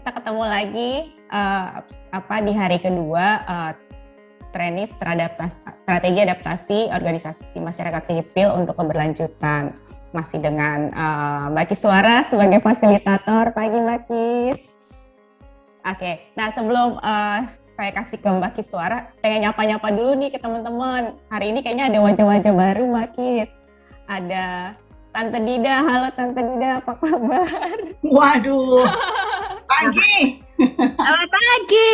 kita ketemu lagi di hari kedua training strategi adaptasi organisasi masyarakat sipil untuk keberlanjutan. Masih dengan Mbak Kiswara sebagai fasilitator. Pagi Mbak Kis. Oke, nah sebelum saya kasih ke Mbak Kiswara, pengen nyapa-nyapa dulu nih ke teman-teman. Hari ini kayaknya ada wajah-wajah baru Mbak Kis. Ada Tante Dida. Halo Tante Dida, apa kabar? Waduh, pagi. Selamat pagi,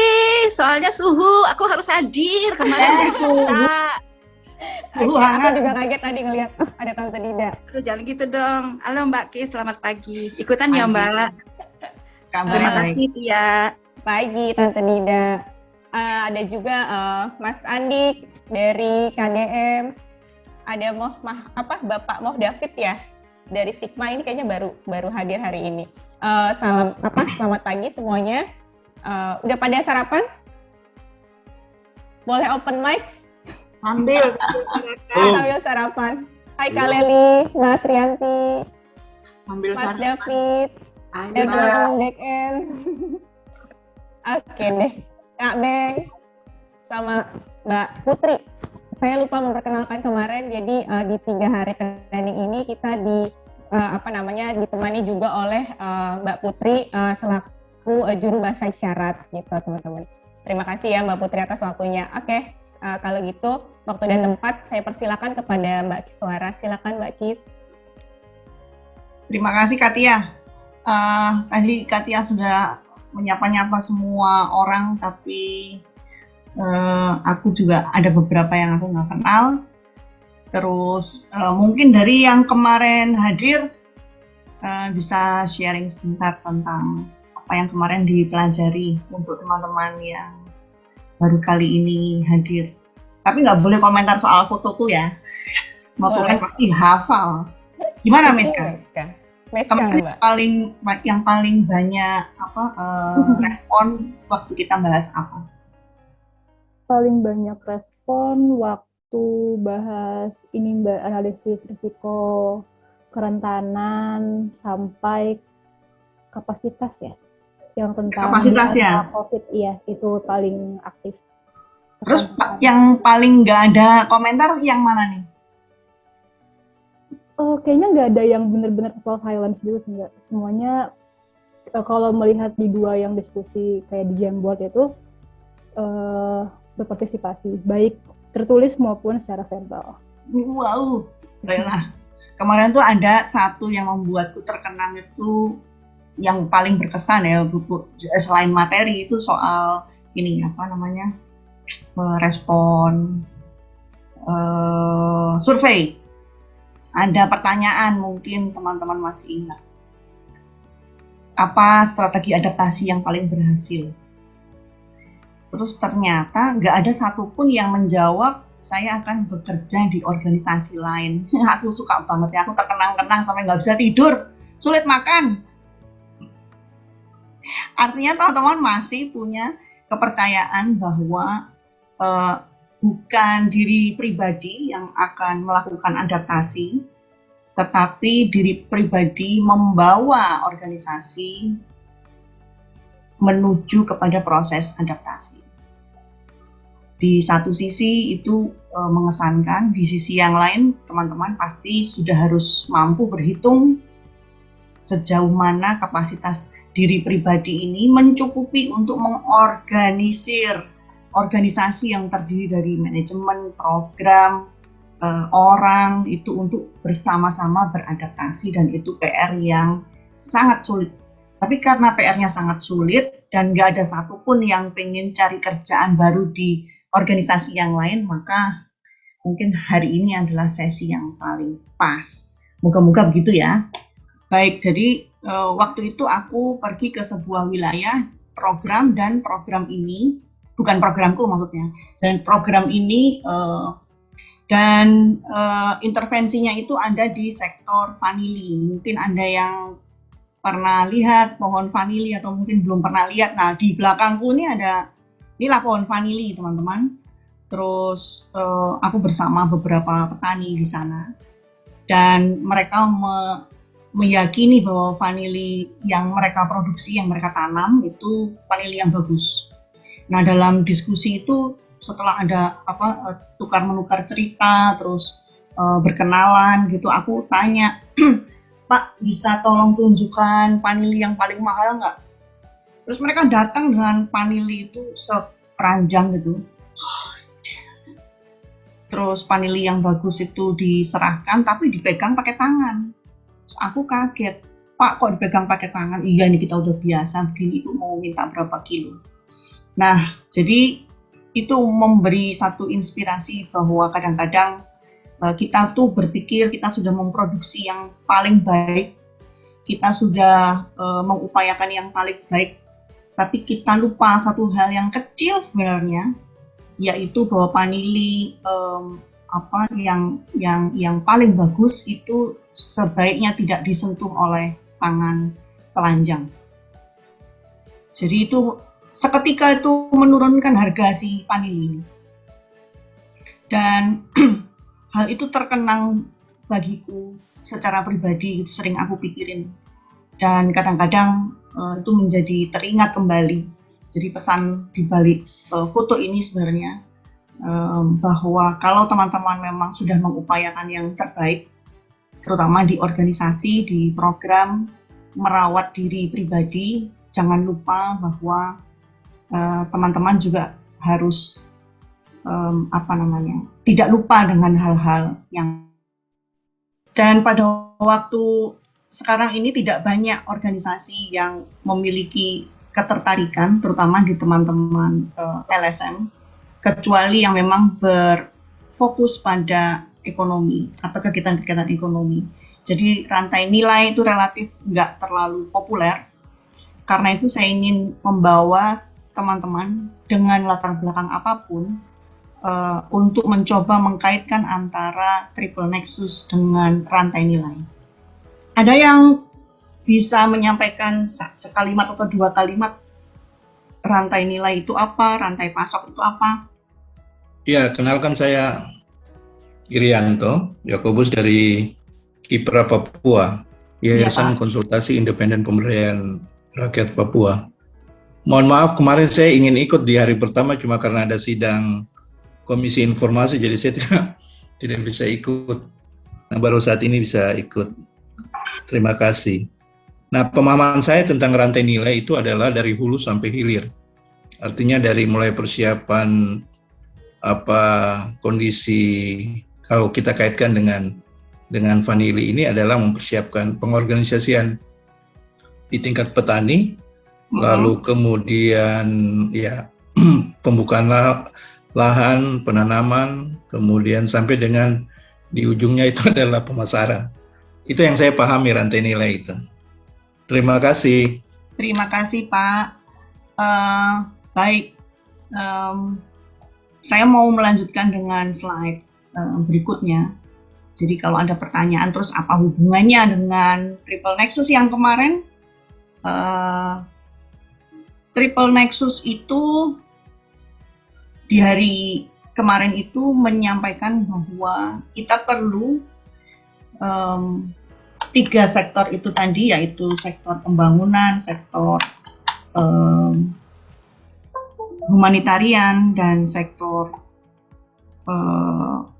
soalnya suhu, aku harus hadir kemarin. Suhu hangat. Aku juga kaget tadi ngeliat ada Tante Dida. Jangan gitu dong. Halo Mbak Ki, selamat pagi. Ikutan ya Mbak. Kabarnya baik. Pagi Tia. Pagi Tante Dida. Ada juga Mas Andi dari KDM. Ada Bapak Moh David ya dari Sigma, ini kayaknya baru hadir hari ini. Selamat pagi semuanya. Udah pada sarapan? Boleh open mic? Ambil. Sambil sarapan. Hai Kak Leli, Mas Rianti, Ambil Mas sarapan. David, dan teman-teman back end. Oke deh, Kak Beng, sama Mbak Putri. Saya lupa memperkenalkan kemarin, jadi di 3 hari training ini kita ditemani juga oleh Mbak Putri selaku juru bahasa isyarat gitu teman-teman. Terima kasih ya Mbak Putri atas waktunya. Oke, kalau gitu waktu dan tempat saya persilakan kepada Mbak Kiswara. Silakan Mbak Kis. Terima kasih Katia. Tadi Katia sudah menyapa-nyapa semua orang, tapi aku juga ada beberapa yang aku nggak kenal. Terus mungkin dari yang kemarin hadir bisa sharing sebentar tentang apa yang kemarin dipelajari untuk teman-teman yang baru kali ini hadir. Tapi nggak boleh komentar soal fotoku ya. Mbak kan pasti hafal. Gimana Meska? Kemarin yang paling banyak respon waktu kita bahas apa? Paling banyak respon waktu bahas ini Mbak, analisis risiko kerentanan sampai kapasitas ya, yang tentang kapasitas ya. COVID, iya itu paling aktif. Terus yang paling nggak ada komentar yang mana nih? Kayaknya nggak ada yang benar-benar total silence gitu sih Mbak. Semuanya kalau melihat di 2 yang diskusi kayak di Jamboard itu berpartisipasi, baik tertulis maupun secara verbal. Wow, baiklah. Kemarin tuh ada satu yang membuatku terkenang itu yang paling berkesan ya, selain materi itu soal ini respon survei. Ada pertanyaan, mungkin teman-teman masih ingat. Apa strategi adaptasi yang paling berhasil? Terus ternyata nggak ada satupun yang menjawab saya akan bekerja di organisasi lain. Aku suka banget ya, aku terkenang-kenang sampai nggak bisa tidur, sulit makan. Artinya teman-teman masih punya kepercayaan bahwa bukan diri pribadi yang akan melakukan adaptasi, tetapi diri pribadi membawa organisasi menuju kepada proses adaptasi. Di satu sisi itu mengesankan, di sisi yang lain teman-teman pasti sudah harus mampu berhitung sejauh mana kapasitas diri pribadi ini mencukupi untuk mengorganisir organisasi yang terdiri dari manajemen, program, orang itu untuk bersama-sama beradaptasi, dan itu PR yang sangat sulit. Tapi karena PR-nya sangat sulit dan nggak ada satupun yang pengen cari kerjaan baru di organisasi yang lain, maka mungkin hari ini adalah sesi yang paling pas. Moga-moga begitu ya. Baik, jadi waktu itu aku pergi ke sebuah wilayah program, dan program ini, bukan programku maksudnya, dan program ini intervensinya itu ada di sektor vanili. Mungkin Anda yang pernah lihat pohon vanili atau mungkin belum pernah lihat. Nah, di belakangku ini inilah pohon vanili teman-teman. Terus aku bersama beberapa petani di sana, dan mereka meyakini bahwa vanili yang mereka produksi, yang mereka tanam itu vanili yang bagus. Nah, dalam diskusi itu setelah ada tukar menukar cerita, terus berkenalan gitu, aku tanya, Pak, bisa tolong tunjukkan vanili yang paling mahal nggak? Terus mereka datang dengan vanili itu sekeranjang gitu. Terus vanili yang bagus itu diserahkan, tapi dipegang pakai tangan. Terus aku kaget, Pak, kok dipegang pakai tangan? Iya, nih kita udah biasa begini, Ibu mau minta berapa kilo. Nah, jadi itu memberi satu inspirasi bahwa kadang-kadang kita tuh berpikir kita sudah memproduksi yang paling baik, kita sudah mengupayakan yang paling baik, tapi kita lupa satu hal yang kecil sebenarnya, yaitu bahwa vanili yang paling bagus itu sebaiknya tidak disentuh oleh tangan telanjang. Jadi itu seketika itu menurunkan harga si vanili ini. Dan hal itu terkenang bagiku secara pribadi, itu sering aku pikirin. Dan kadang-kadang itu menjadi teringat kembali. Jadi pesan di balik foto ini sebenarnya bahwa kalau teman-teman memang sudah mengupayakan yang terbaik, terutama di organisasi, di program, merawat diri pribadi, jangan lupa bahwa teman-teman juga harus tidak lupa dengan hal-hal yang. Dan pada waktu sekarang ini tidak banyak organisasi yang memiliki ketertarikan, terutama di teman-teman LSM, kecuali yang memang berfokus pada ekonomi atau kegiatan-kegiatan ekonomi. Jadi rantai nilai itu relatif nggak terlalu populer. Karena itu saya ingin membawa teman-teman dengan latar belakang apapun untuk mencoba mengkaitkan antara triple nexus dengan rantai nilai. Ada yang bisa menyampaikan sekalimat atau dua kalimat rantai nilai itu apa, rantai pasok itu apa? Ya, kenalkan saya Irianto Yakobus dari Kipra Papua, Yayasan Konsultasi Independen Pemberdayaan Rakyat Papua. Mohon maaf, kemarin saya ingin ikut di hari pertama, cuma karena ada sidang Komisi Informasi, jadi saya tidak bisa ikut. Nah, baru saat ini bisa ikut. Terima kasih. Nah, pemahaman saya tentang rantai nilai itu adalah dari hulu sampai hilir. Artinya dari mulai persiapan kondisi, kalau kita kaitkan dengan vanili ini adalah mempersiapkan pengorganisasian di tingkat petani, lalu kemudian ya pembukaan lahan, penanaman, kemudian sampai dengan di ujungnya itu adalah pemasaran. Itu yang saya pahami rantai nilai itu. Terima kasih. Terima kasih, Pak. Baik, saya mau melanjutkan dengan slide berikutnya. Jadi kalau ada pertanyaan terus apa hubungannya dengan triple nexus yang kemarin? Triple nexus itu di hari kemarin itu menyampaikan bahwa kita perlu 3 sektor itu tadi, yaitu sektor pembangunan, sektor humanitarian, dan sektor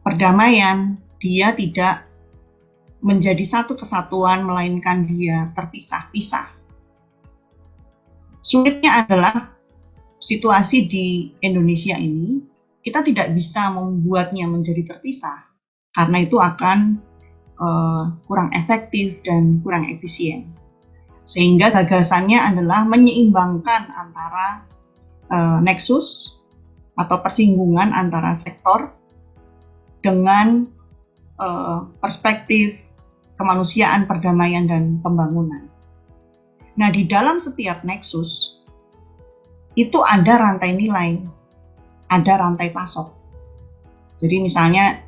perdamaian. Dia tidak menjadi satu kesatuan, melainkan dia terpisah-pisah. Sulitnya adalah situasi di Indonesia ini, kita tidak bisa membuatnya menjadi terpisah, karena itu akan kurang efektif dan kurang efisien. Sehingga gagasannya adalah menyeimbangkan antara nexus atau persinggungan antara sektor dengan perspektif kemanusiaan, perdamaian, dan pembangunan. Nah, di dalam setiap nexus itu ada rantai nilai, ada rantai pasok. Jadi misalnya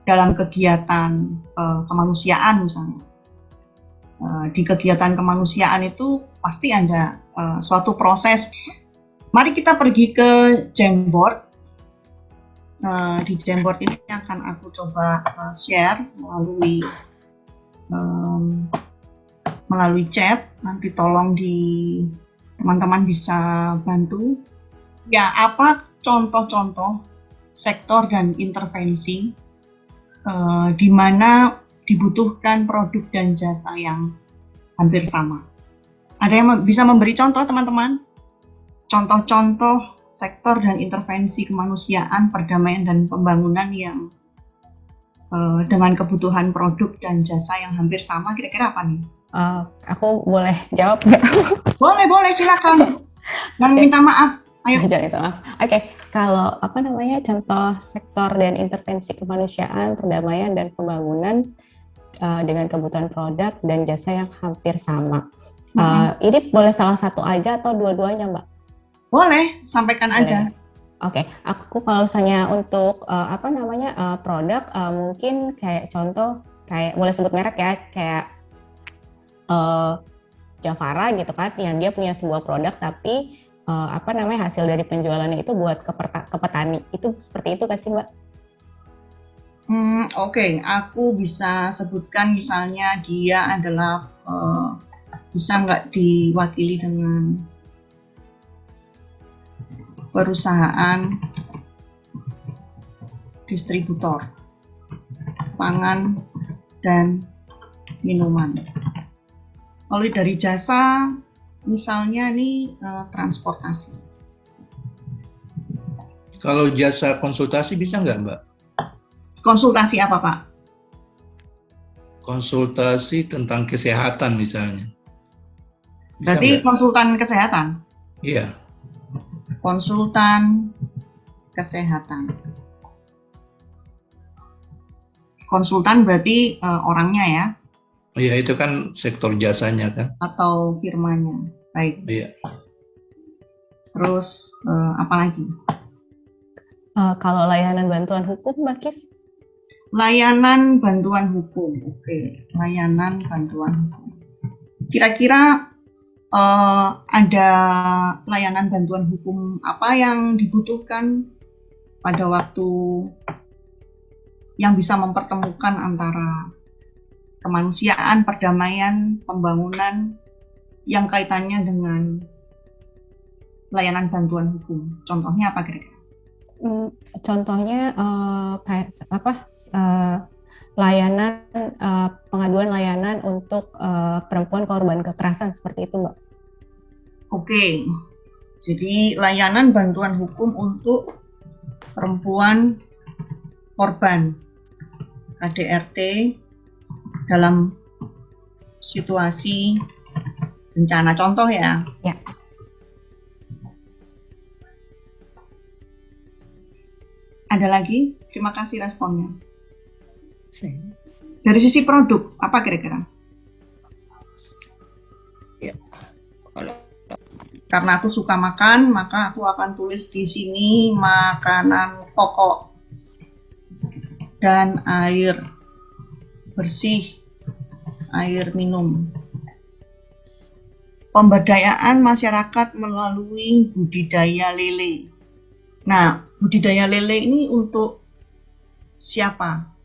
dalam kegiatan kemanusiaan misalnya, di kegiatan kemanusiaan itu pasti ada suatu proses. Mari kita pergi ke Jamboard. Di Jamboard ini akan aku coba share melalui melalui chat. Nanti tolong teman-teman bisa bantu. Ya, apa contoh-contoh sektor dan intervensi di mana dibutuhkan produk dan jasa yang hampir sama. Ada yang bisa memberi contoh, teman-teman? Contoh-contoh sektor dan intervensi kemanusiaan, perdamaian dan pembangunan yang dengan kebutuhan produk dan jasa yang hampir sama, kira-kira apa nih? Aku boleh jawab nggak? Boleh, silakan. Dan minta maaf. Ayo. Jangan itu maaf. Oke, kalau contoh sektor dan intervensi kemanusiaan, perdamaian dan pembangunan dengan kebutuhan produk dan jasa yang hampir sama. Ini boleh salah satu aja atau dua-duanya, Mbak? Boleh, sampaikan Boleh. aja. Oke, aku kalau misalnya untuk produk, mungkin kayak contoh, kayak boleh sebut merek ya, kayak Javara gitu kan, yang dia punya sebuah produk tapi hasil dari penjualannya itu buat ke petani. Itu seperti itu kan sih, Mbak? Oke, aku bisa sebutkan misalnya dia adalah bisa nggak diwakili dengan perusahaan distributor pangan dan minuman. Lalu dari jasa, misalnya nih transportasi. Kalau jasa konsultasi bisa nggak, Mbak? Konsultasi apa, Pak? Konsultasi tentang kesehatan misalnya. Bisa Berarti nggak? konsultan kesehatan? Iya. Konsultan kesehatan. Konsultan berarti orangnya ya? Iya, itu kan sektor jasanya kan. Atau firmanya. Baik. Iya. Terus apa lagi? Kalau layanan bantuan hukum, Mbak Kis? Layanan bantuan hukum. Oke, layanan bantuan hukum. Kira-kira ada layanan bantuan hukum apa yang dibutuhkan pada waktu yang bisa mempertemukan antara kemanusiaan, perdamaian, pembangunan yang kaitannya dengan layanan bantuan hukum. Contohnya apa kira-kira? Contohnya kayak layanan pengaduan layanan untuk perempuan korban kekerasan seperti itu, Mbak. Oke, jadi layanan bantuan hukum untuk perempuan korban KDRT dalam situasi bencana. Contoh ya. Ya. Ada lagi? Terima kasih responnya. Dari sisi produk, apa kira-kira? Ya. Karena aku suka makan, maka aku akan tulis di sini makanan pokok dan air bersih, air minum. Pemberdayaan masyarakat melalui budidaya lele. Nah, budidaya lele ini untuk siapa?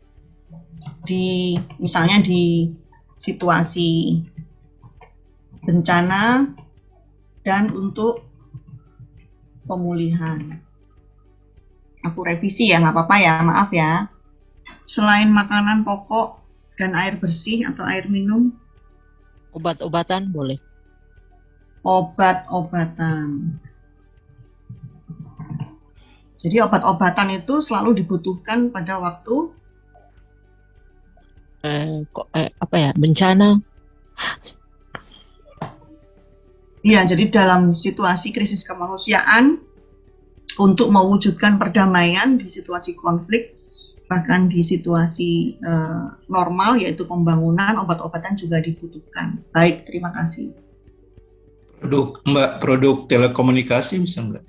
Misalnya di situasi bencana dan untuk pemulihan. Aku revisi ya, nggak apa-apa ya, maaf ya. Selain makanan pokok dan air bersih atau air minum, Obat-obatan boleh. obat-obatan. Jadi obat-obatan itu selalu dibutuhkan pada waktu bencana. ya, jadi dalam situasi krisis kemanusiaan untuk mewujudkan perdamaian di situasi konflik, bahkan di situasi normal yaitu pembangunan, obat-obatan juga dibutuhkan. Baik, terima kasih. Produk telekomunikasi bisa nggak?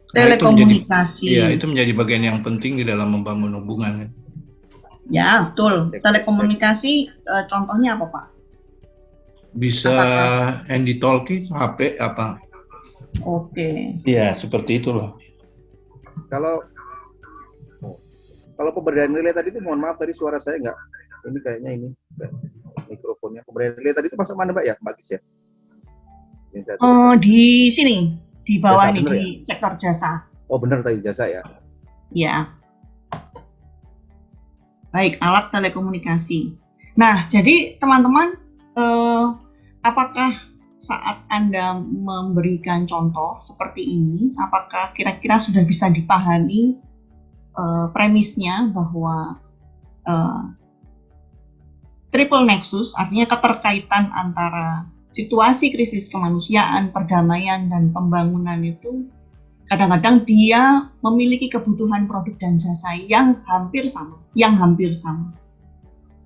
Telekomunikasi. Itu menjadi bagian yang penting di dalam membangun hubungan. Ya, betul. Telekomunikasi contohnya apa, Pak? Bisa handy-talkie, HP apa? Oke. Iya, seperti itulah. Kalau pemberdayaan nilai tadi itu, mohon maaf tadi suara saya Ini kayaknya ini mikrofonnya. Pemberian tadi itu masuk mana Mbak ya, Mbak Gis ya? Di sini, di bawah jasa, ini, di ya? sektor jasa. Oh benar tadi jasa ya? Ya. Baik, alat telekomunikasi. Nah, jadi teman-teman, apakah saat Anda memberikan contoh seperti ini, apakah kira-kira sudah bisa dipahami premisnya bahwa triple nexus, artinya keterkaitan antara situasi krisis kemanusiaan, perdamaian, dan pembangunan itu kadang-kadang dia memiliki kebutuhan produk dan jasa yang hampir sama.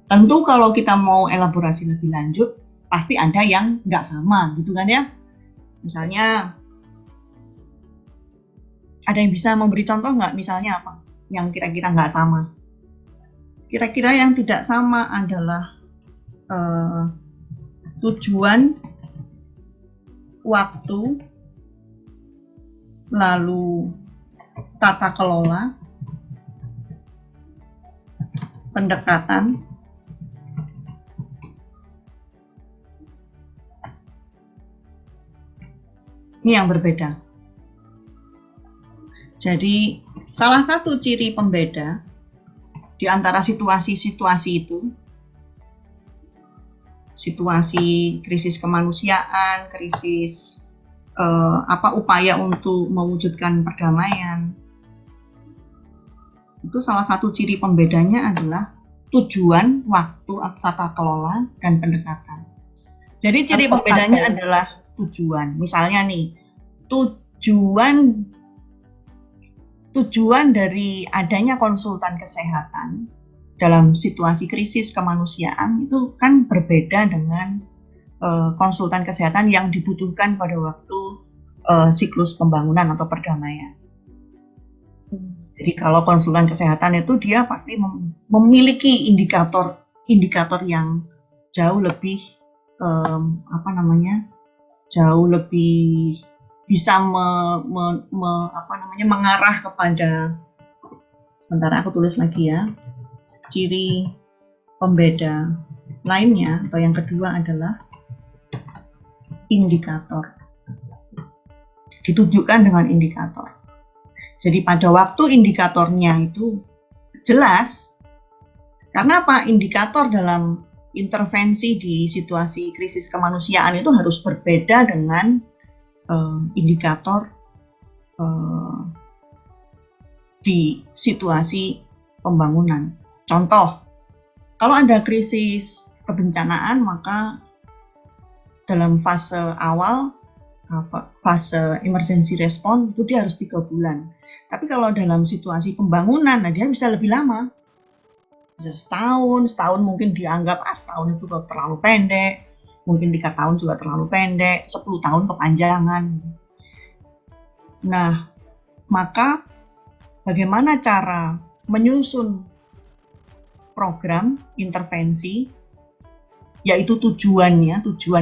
Tentu kalau kita mau elaborasi lebih lanjut, pasti ada yang nggak sama, gitu kan ya. Misalnya, ada yang bisa memberi contoh nggak? Misalnya apa? Yang kira-kira nggak sama. Kira-kira yang tidak sama adalah tujuan, waktu, lalu tata kelola, pendekatan, ini yang berbeda. Jadi salah satu ciri pembeda di antara situasi-situasi itu, situasi krisis kemanusiaan, krisis upaya untuk mewujudkan perdamaian, itu salah satu ciri pembedanya adalah tujuan, waktu, tata kelola, dan pendekatan. Jadi ciri pembedanya adalah tujuan. Misalnya nih, tujuan dari adanya konsultan kesehatan dalam situasi krisis kemanusiaan itu kan berbeda dengan konsultan kesehatan yang dibutuhkan pada waktu siklus pembangunan atau perdamaian. Jadi kalau konsultan kesehatan itu dia pasti memiliki indikator yang jauh lebih jauh lebih bisa mengarah kepada, sebentar aku tulis lagi ya, ciri pembeda lainnya atau yang kedua adalah indikator. Ditunjukkan dengan indikator. Jadi pada waktu indikatornya itu jelas, karena apa? Indikator dalam intervensi di situasi krisis kemanusiaan itu harus berbeda dengan indikator di situasi pembangunan. Contoh, kalau ada krisis kebencanaan, maka dalam fase awal, fase emergency response itu dia harus 3 bulan. Tapi kalau dalam situasi pembangunan, nah dia bisa lebih lama. Bisa setahun mungkin dianggap setahun itu terlalu pendek, mungkin 3 tahun juga terlalu pendek, 10 tahun kepanjangan. Nah, maka bagaimana cara menyusun program intervensi, yaitu tujuan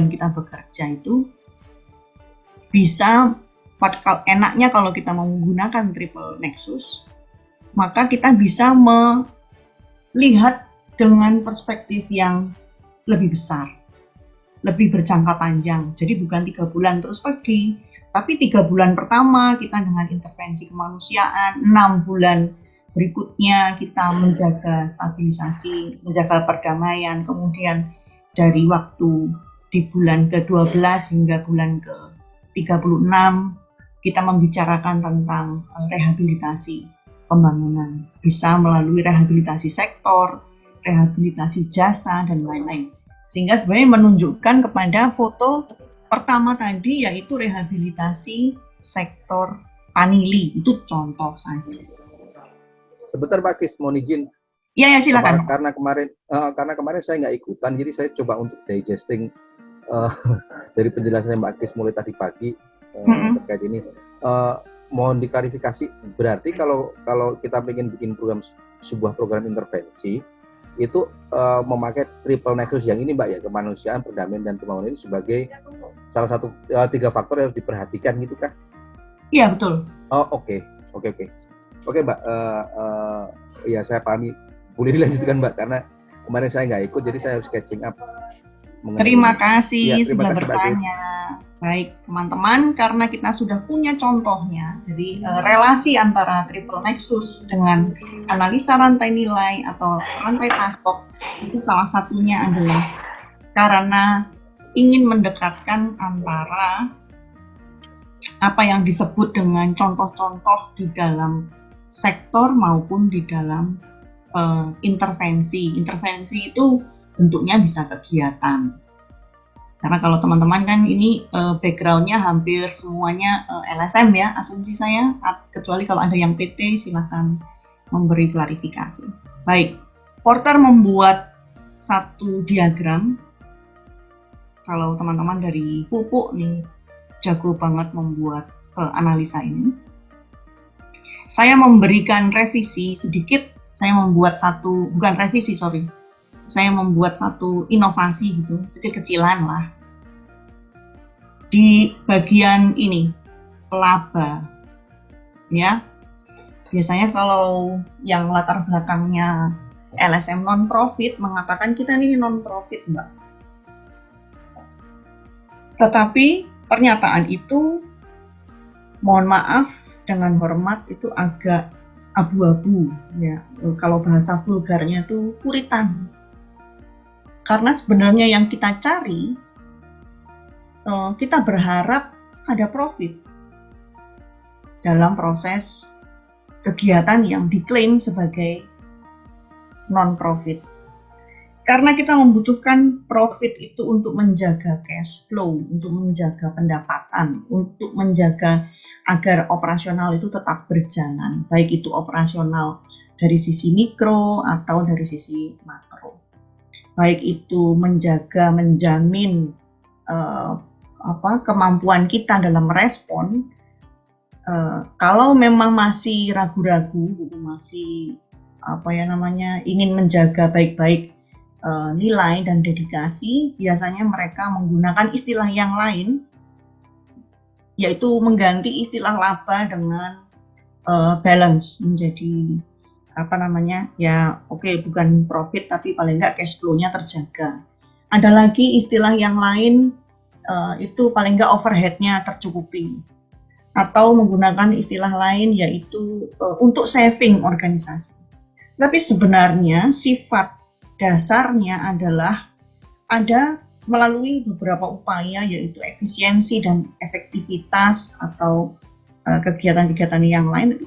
kita bekerja itu bisa, enaknya kalau kita menggunakan triple nexus, maka kita bisa melihat dengan perspektif yang lebih besar, lebih berjangka panjang. Jadi bukan 3 bulan terus pergi, tapi 3 bulan pertama kita dengan intervensi kemanusiaan, 6 bulan berikutnya kita menjaga stabilisasi, menjaga perdamaian, kemudian dari waktu di bulan ke-12 hingga bulan ke-36 kita membicarakan tentang rehabilitasi pembangunan, bisa melalui rehabilitasi sektor, rehabilitasi jasa, dan lain-lain. Sehingga sebenarnya menunjukkan kepada foto pertama tadi, yaitu rehabilitasi sektor Panili, itu contoh saja. Sebentar Pak Kis, mohon izin. Iya, silakan. Karena kemarin saya nggak ikutan, jadi saya coba untuk digesting dari penjelasan Mbak Kis mulai tadi pagi terkait ini. Mohon diklarifikasi, berarti kalau kita ingin bikin sebuah program intervensi itu memakai triple nexus yang ini Mbak ya, kemanusiaan, perdamaian, dan pembangunan ini sebagai salah satu 3 faktor yang harus diperhatikan gitu kan? Iya, betul. Oh, oke Mbak, ya saya pahami. Boleh dilanjutkan Mbak, karena kemarin saya nggak ikut, jadi saya harus catching up. Terima kasih Ya, terima sudah kasih, Mbak bertanya. Baik, teman-teman, karena kita sudah punya contohnya, jadi relasi antara triple nexus dengan analisa rantai nilai atau rantai pasok, itu salah satunya adalah karena ingin mendekatkan antara apa yang disebut dengan contoh-contoh di dalam sektor maupun di dalam intervensi. Intervensi itu bentuknya bisa kegiatan. Karena kalau teman-teman kan ini background-nya hampir semuanya LSM ya, asumsi saya, kecuali kalau ada yang PT silahkan memberi klarifikasi. Baik, Porter membuat satu diagram. Kalau teman-teman dari pupuk nih jago banget membuat analisa ini. Saya memberikan revisi sedikit, saya membuat satu, bukan revisi, sorry. Saya membuat satu inovasi gitu, kecil-kecilan lah. Di bagian ini, laba. Ya, biasanya kalau yang latar belakangnya LSM non-profit mengatakan kita ini non-profit, Mbak. Tetapi pernyataan itu, mohon maaf, dengan hormat itu agak abu-abu. Ya. Kalau bahasa vulgarnya itu puritan. Karena sebenarnya yang kita cari, kita berharap ada profit dalam proses kegiatan yang diklaim sebagai non-profit. Karena kita membutuhkan profit itu untuk menjaga cash flow, untuk menjaga pendapatan, untuk menjaga agar operasional itu tetap berjalan, baik itu operasional dari sisi mikro atau dari sisi makro. Baik itu menjamin kemampuan kita dalam merespon. Kalau memang masih ragu-ragu, masih ingin menjaga baik-baik nilai dan dedikasi, biasanya mereka menggunakan istilah yang lain, yaitu mengganti istilah laba dengan balance menjadi bukan profit tapi paling enggak cash flow-nya terjaga. Ada lagi istilah yang lain, itu paling enggak overhead-nya tercukupi, atau menggunakan istilah lain yaitu untuk saving organisasi. Tapi sebenarnya sifat dasarnya adalah ada melalui beberapa upaya, yaitu efisiensi dan efektivitas atau kegiatan-kegiatan yang lain.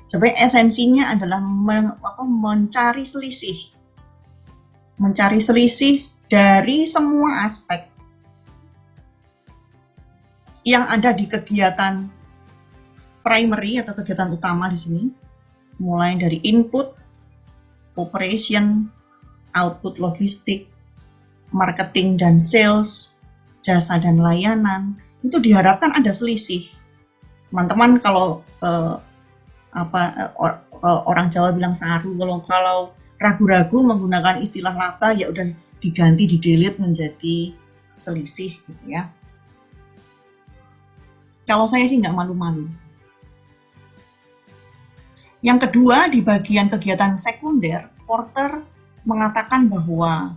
Sebenarnya esensinya adalah mencari selisih dari semua aspek yang ada di kegiatan primary atau kegiatan utama di sini, mulai dari input, operation, output logistik, marketing dan sales, jasa dan layanan, itu diharapkan ada selisih. Teman-teman kalau orang Jawa bilang saru, kalau ragu-ragu menggunakan istilah laba ya udah diganti, di-delete menjadi selisih gitu ya. Kalau saya sih nggak malu-malu. Yang kedua, di bagian kegiatan sekunder, Porter mengatakan bahwa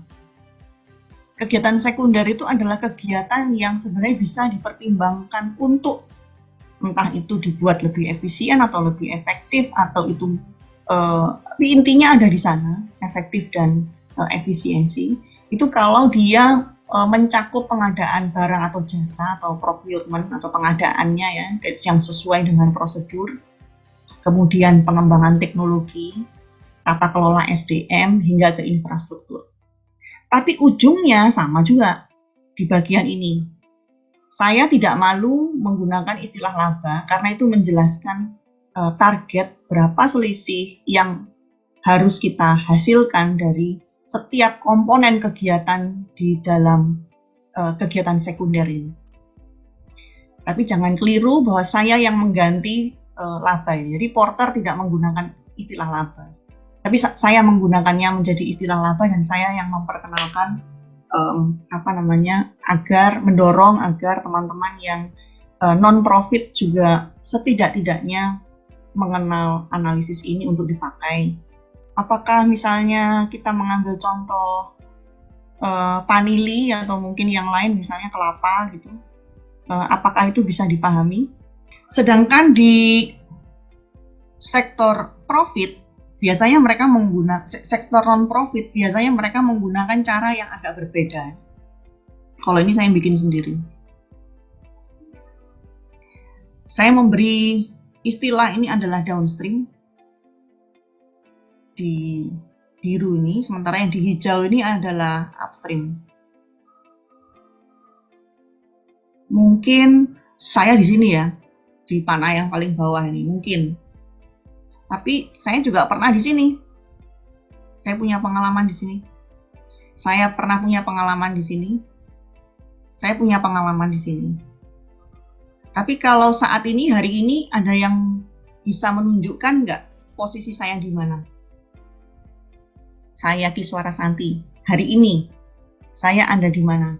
kegiatan sekunder itu adalah kegiatan yang sebenarnya bisa dipertimbangkan untuk entah itu dibuat lebih efisien atau lebih efektif, atau itu tapi intinya ada di sana, efektif dan efisiensi. Itu kalau dia mencakup pengadaan barang atau jasa atau procurement atau pengadaannya ya, yang sesuai dengan prosedur, kemudian pengembangan teknologi, tata kelola SDM hingga ke infrastruktur. Tapi ujungnya sama juga di bagian ini. Saya tidak malu menggunakan istilah laba karena itu menjelaskan target berapa selisih yang harus kita hasilkan dari setiap komponen kegiatan di dalam kegiatan sekunder ini. Tapi jangan keliru bahwa saya yang mengganti laba ini. Jadi Porter tidak menggunakan istilah laba. Tapi saya menggunakannya menjadi istilah laba dan saya yang memperkenalkan agar mendorong agar teman-teman yang non-profit juga setidak-tidaknya mengenal analisis ini untuk dipakai Apakah misalnya kita mengambil contoh vanili atau mungkin yang lain misalnya kelapa gitu, apakah itu bisa dipahami? Sedangkan di sektor profit biasanya mereka menggunakan, sektor non profit biasanya mereka menggunakan cara yang agak berbeda. Kalau ini saya bikin sendiri. Saya memberi istilah ini adalah downstream di biru ini, sementara yang di hijau ini adalah upstream. Mungkin saya di sini ya, di panah yang paling bawah ini mungkin. Tapi saya juga pernah di sini. Saya punya pengalaman di sini. Saya pernah punya pengalaman di sini. Saya punya pengalaman di sini. Tapi kalau saat ini, hari ini ada yang bisa menunjukkan nggak posisi saya di mana? Saya Kiswara Santi. Hari ini saya ada di mana?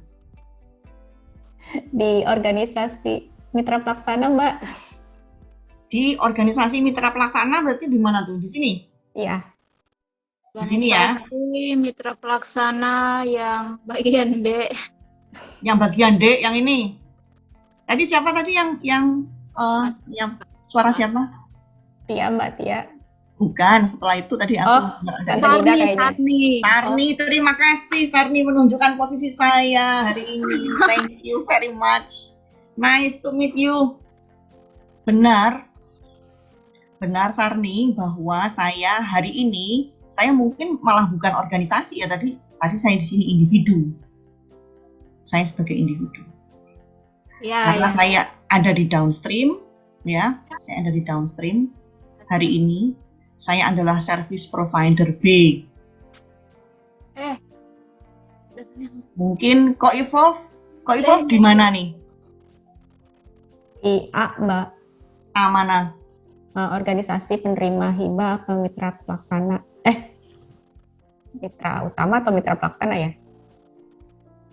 Di organisasi Mitra Pelaksana, Mbak. Di organisasi Mitra Pelaksana berarti di mana tuh? Di sini? Iya. Di sini ya. Organisasi Mitra Pelaksana yang bagian B. Yang bagian D yang ini. Tadi siapa tadi yang suara siapa? Tia, Mbak Tia. Bukan, setelah itu tadi aku Sarni, terima kasih Sarni menunjukkan posisi saya hari ini. Thank you very much. Nice to meet you. Benar Sarni, bahwa saya hari ini, saya mungkin malah bukan organisasi ya, tadi saya di sini individu. Saya sebagai individu. Ya, karena saya ada di downstream, ya, saya ada di downstream. Hari ini saya adalah service provider B. Mungkin Ko Evolve di mana nih? Di A, Mbak. A mana? Organisasi penerima hibah atau mitra pelaksana. Mitra utama atau mitra pelaksana ya?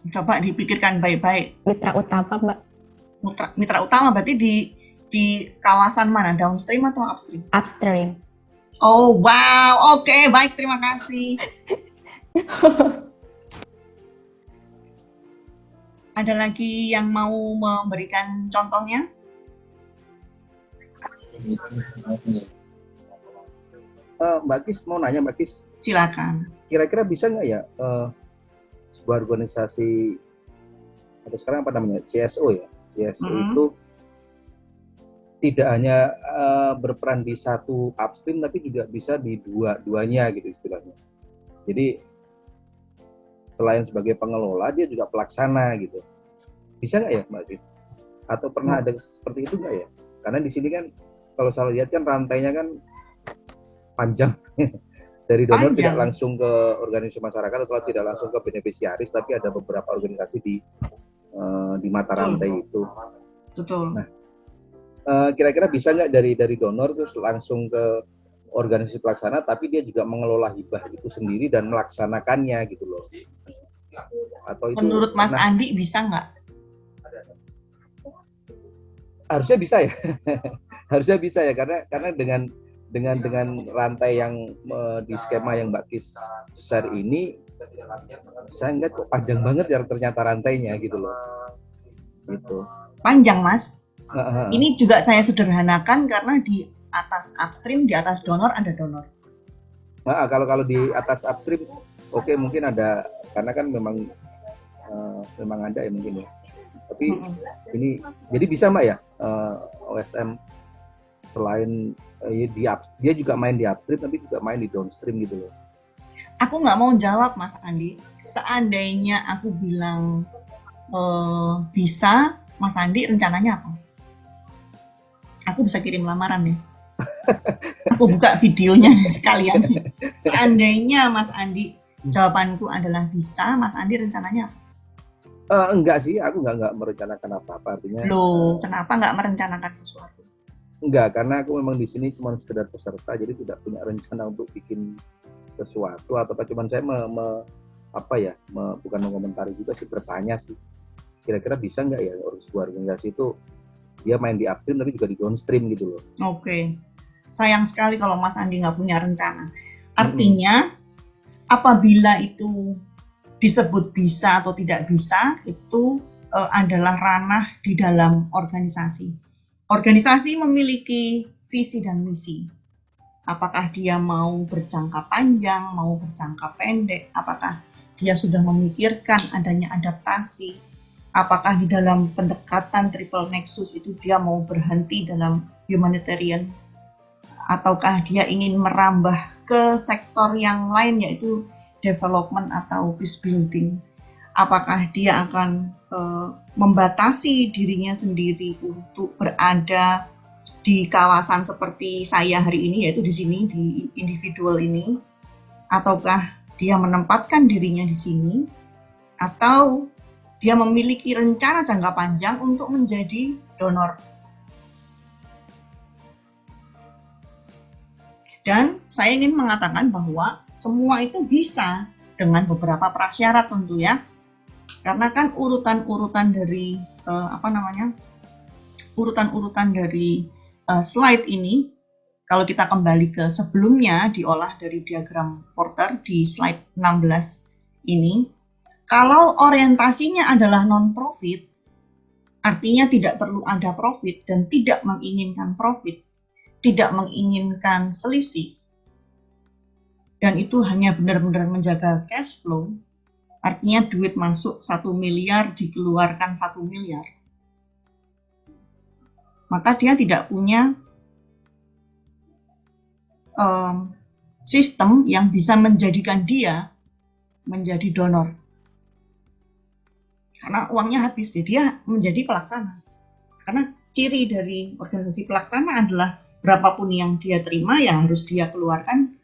Coba dipikirkan baik-baik. Mitra utama, Mbak. Mitra utama berarti di kawasan mana? Downstream atau upstream? Upstream. Oh, wow. Oke, baik. Terima kasih. Ada lagi yang mau memberikan contohnya? Mbak Kis, mau nanya Mbak Kis. Silakan. Kira-kira bisa nggak ya sebuah organisasi, atau sekarang apa namanya, CSO ya? CSO itu tidak hanya berperan di satu upstream, tapi juga bisa di dua-duanya gitu istilahnya. Jadi selain sebagai pengelola, dia juga pelaksana gitu. Bisa nggak ya Mbak Kis? Atau pernah ada seperti itu nggak ya? Karena di sini kan kalau saya lihat kan rantainya kan panjang. Dari donor tidak langsung ke organisasi masyarakat atau tidak langsung ke beneficiaris, tapi ada beberapa organisasi di mata rantai itu. Betul. Nah, kira-kira bisa nggak dari donor terus langsung ke organisasi pelaksana, tapi dia juga mengelola hibah itu sendiri dan melaksanakannya gitu loh. Atau itu, menurut Mas Andi bisa nggak? Harusnya bisa ya. Harusnya bisa ya, karena dengan rantai yang di skema yang Mbak Kis share ini, saya ngeliat kok panjang banget ya ternyata rantainya gitu loh. Gitu. Panjang Mas. Ini juga saya sederhanakan karena di atas upstream, di atas donor ada donor. Nah, kalau di atas upstream, oke, mungkin ada, karena kan memang ada ya mungkin ya. Tapi ini jadi bisa Mbak ya, OSM selain dia juga main di upstream tapi juga main di downstream gitu loh. Aku nggak mau jawab Mas Andi. Seandainya aku bilang bisa, Mas Andi rencananya apa? Aku bisa kirim lamaran ya. Aku buka videonya sekalian. Seandainya Mas Andi, jawabanku adalah bisa, Mas Andi rencananya apa? Enggak sih, aku enggak merencanakan apa-apa, artinya. Loh, kenapa nggak merencanakan sesuatu? Enggak, karena aku memang di sini cuma sekedar peserta, jadi tidak punya rencana untuk bikin sesuatu, atau cuma saya bukan mengomentari juga sih, bertanya sih. Kira-kira bisa nggak ya sebuah organisasi itu dia main di upstream tapi juga di downstream gitu loh. Oke. Sayang sekali kalau Mas Andi nggak punya rencana. Artinya apabila itu disebut bisa atau tidak bisa, itu adalah ranah di dalam organisasi. Organisasi memiliki visi dan misi. Apakah dia mau berjangka panjang, mau berjangka pendek, apakah dia sudah memikirkan adanya adaptasi, apakah di dalam pendekatan triple nexus itu dia mau berhenti dalam humanitarian, ataukah dia ingin merambah ke sektor yang lain yaitu development atau peace building. Apakah dia akan membatasi dirinya sendiri untuk berada di kawasan seperti saya hari ini, yaitu di sini, di individual ini, ataukah dia menempatkan dirinya di sini, atau dia memiliki rencana jangka panjang untuk menjadi donor. Dan saya ingin mengatakan bahwa semua itu bisa dengan beberapa prasyarat tentu ya. Karena kan urutan-urutan dari urutan-urutan dari slide ini, kalau kita kembali ke sebelumnya diolah dari diagram Porter di slide 16 ini, kalau orientasinya adalah non-profit, artinya tidak perlu ada profit dan tidak menginginkan profit, tidak menginginkan selisih, dan itu hanya benar-benar menjaga cash flow, artinya duit masuk 1 miliar, dikeluarkan 1 miliar, maka dia tidak punya sistem yang bisa menjadikan dia menjadi donor. Karena uangnya habis, jadi dia menjadi pelaksana. Karena ciri dari organisasi pelaksana adalah berapapun yang dia terima ya harus dia keluarkan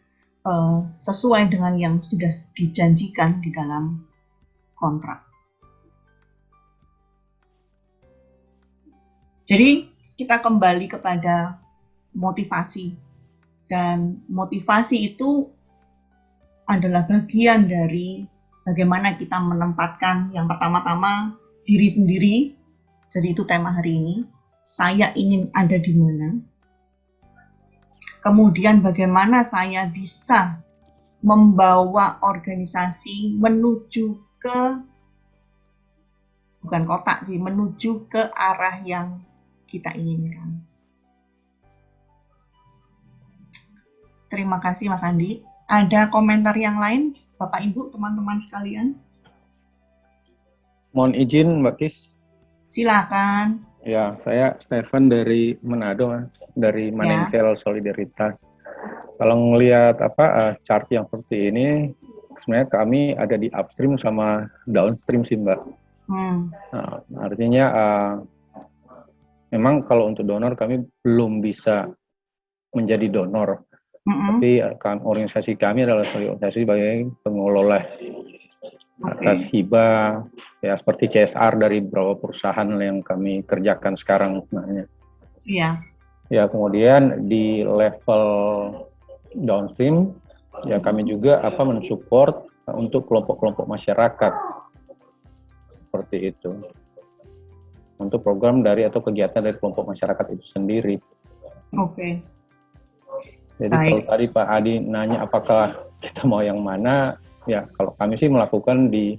sesuai dengan yang sudah dijanjikan di dalam kontrak. Jadi kita kembali kepada motivasi, dan motivasi itu adalah bagian dari bagaimana kita menempatkan yang pertama-tama diri sendiri. Jadi itu tema hari ini, saya ingin ada di mana. Kemudian bagaimana saya bisa membawa organisasi menuju ke, bukan kotak sih, menuju ke arah yang kita inginkan. Terima kasih Mas Andi. Ada komentar yang lain, Bapak Ibu, teman-teman sekalian? Mohon izin Mbak Kis. Silakan. Ya, saya Stefan dari Manado, dari Manengkel Solidaritas. Kalau ngelihat chart yang seperti ini, sebenarnya kami ada di upstream sama downstream sih Mbak. Nah, artinya memang kalau untuk donor kami belum bisa menjadi donor. Tapi organisasi kami adalah organisasi sebagai pengelola atas hibah, ya seperti CSR dari beberapa perusahaan yang kami kerjakan sekarang sebenarnya. Iya. Ya kemudian di level downstream, ya kami juga mensupport untuk kelompok-kelompok masyarakat seperti itu. Untuk program dari atau kegiatan dari kelompok masyarakat itu sendiri. Oke. Jadi kalau tadi Pak Adi nanya apakah kita mau yang mana, ya kalau kami sih melakukan di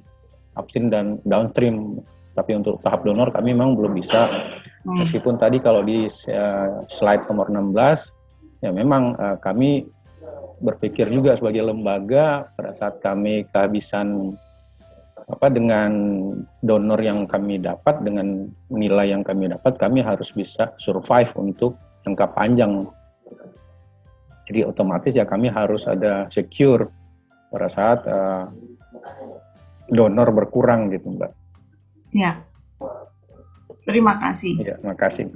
upstream dan downstream, tapi untuk tahap donor kami memang belum bisa. Meskipun tadi kalau di slide nomor 16, ya memang kami berpikir juga sebagai lembaga pada saat kami kehabisan dengan donor yang kami dapat, dengan nilai yang kami dapat, kami harus bisa survive untuk jangka panjang. Jadi otomatis ya kami harus ada secure pada saat donor berkurang gitu Mbak. Ya, terima kasih. Ya, terima kasih.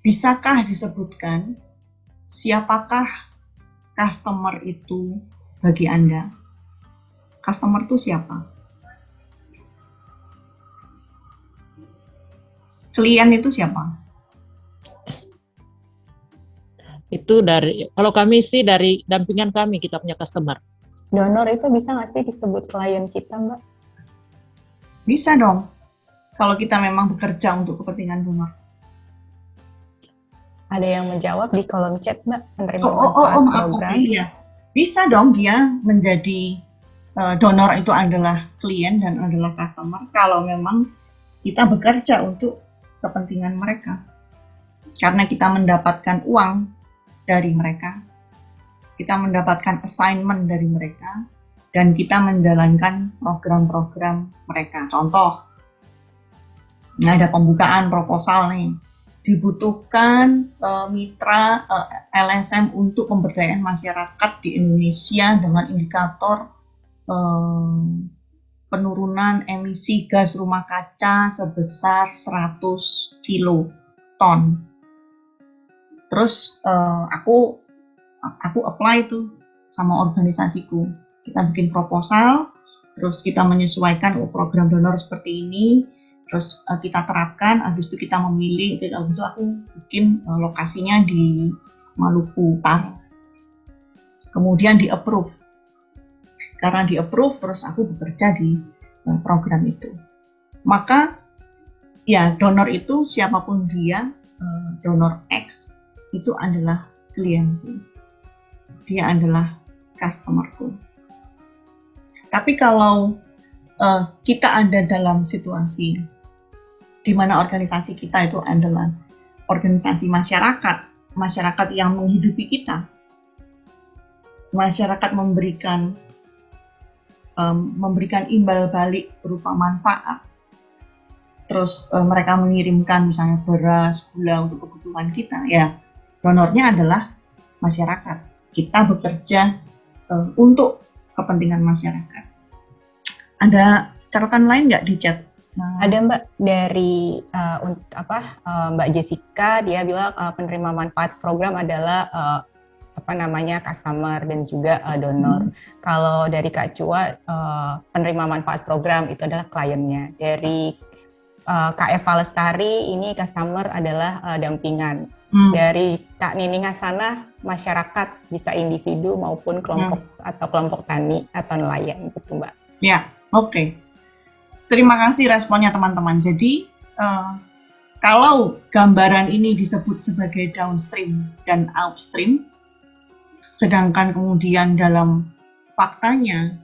Bisakah disebutkan siapakah customer itu bagi Anda? Customer itu siapa? Klien itu siapa? Itu kalau kami sih dari dampingan kami, kita punya customer. Donor itu bisa nggak sih disebut klien kita, Mbak? Bisa dong, kalau kita memang bekerja untuk kepentingan donor. Ada yang menjawab di kolom chat, Mbak, penerima maaf, program. Okay, ya. Bisa dong dia menjadi donor itu adalah klien dan adalah customer kalau memang kita bekerja untuk kepentingan mereka. Karena kita mendapatkan uang dari mereka, kita mendapatkan assignment dari mereka, dan kita menjalankan program-program mereka. Contoh, ini ada pembukaan proposal nih, dibutuhkan mitra LSM untuk pemberdayaan masyarakat di Indonesia dengan indikator penurunan emisi gas rumah kaca sebesar 100 kiloton. Terus aku apply tuh sama organisasiku. Kita bikin proposal, terus kita menyesuaikan program donor seperti ini, terus kita terapkan, habis itu kita memilih, habis itu aku bikin lokasinya di Maluku Utara. Kemudian di-approve. Karena di-approve, terus aku bekerja di program itu. Maka, ya donor itu siapapun dia, donor X, itu adalah klienku. Dia adalah customerku. Tapi kalau kita ada dalam situasi di mana organisasi kita itu adalah organisasi masyarakat yang menghidupi kita, masyarakat memberikan imbal balik berupa manfaat, terus mereka mengirimkan misalnya beras, gula untuk kebutuhan kita, ya donornya adalah masyarakat. Kita bekerja untuk kepentingan masyarakat. Ada catatan lain nggak di chat? Ada Mbak dari Mbak Jessica, dia bilang penerima manfaat program adalah customer dan juga donor. Kalau dari Kak Chua, penerima manfaat program itu adalah kliennya. Dari Kak Eva Lestari, ini customer adalah dampingan. Dari Kak Nining Hasanah, masyarakat bisa individu maupun kelompok atau kelompok tani atau nelayan gitu Mbak. Ya, oke. Terima kasih responnya teman-teman. Jadi kalau gambaran ini disebut sebagai downstream dan upstream, sedangkan kemudian dalam faktanya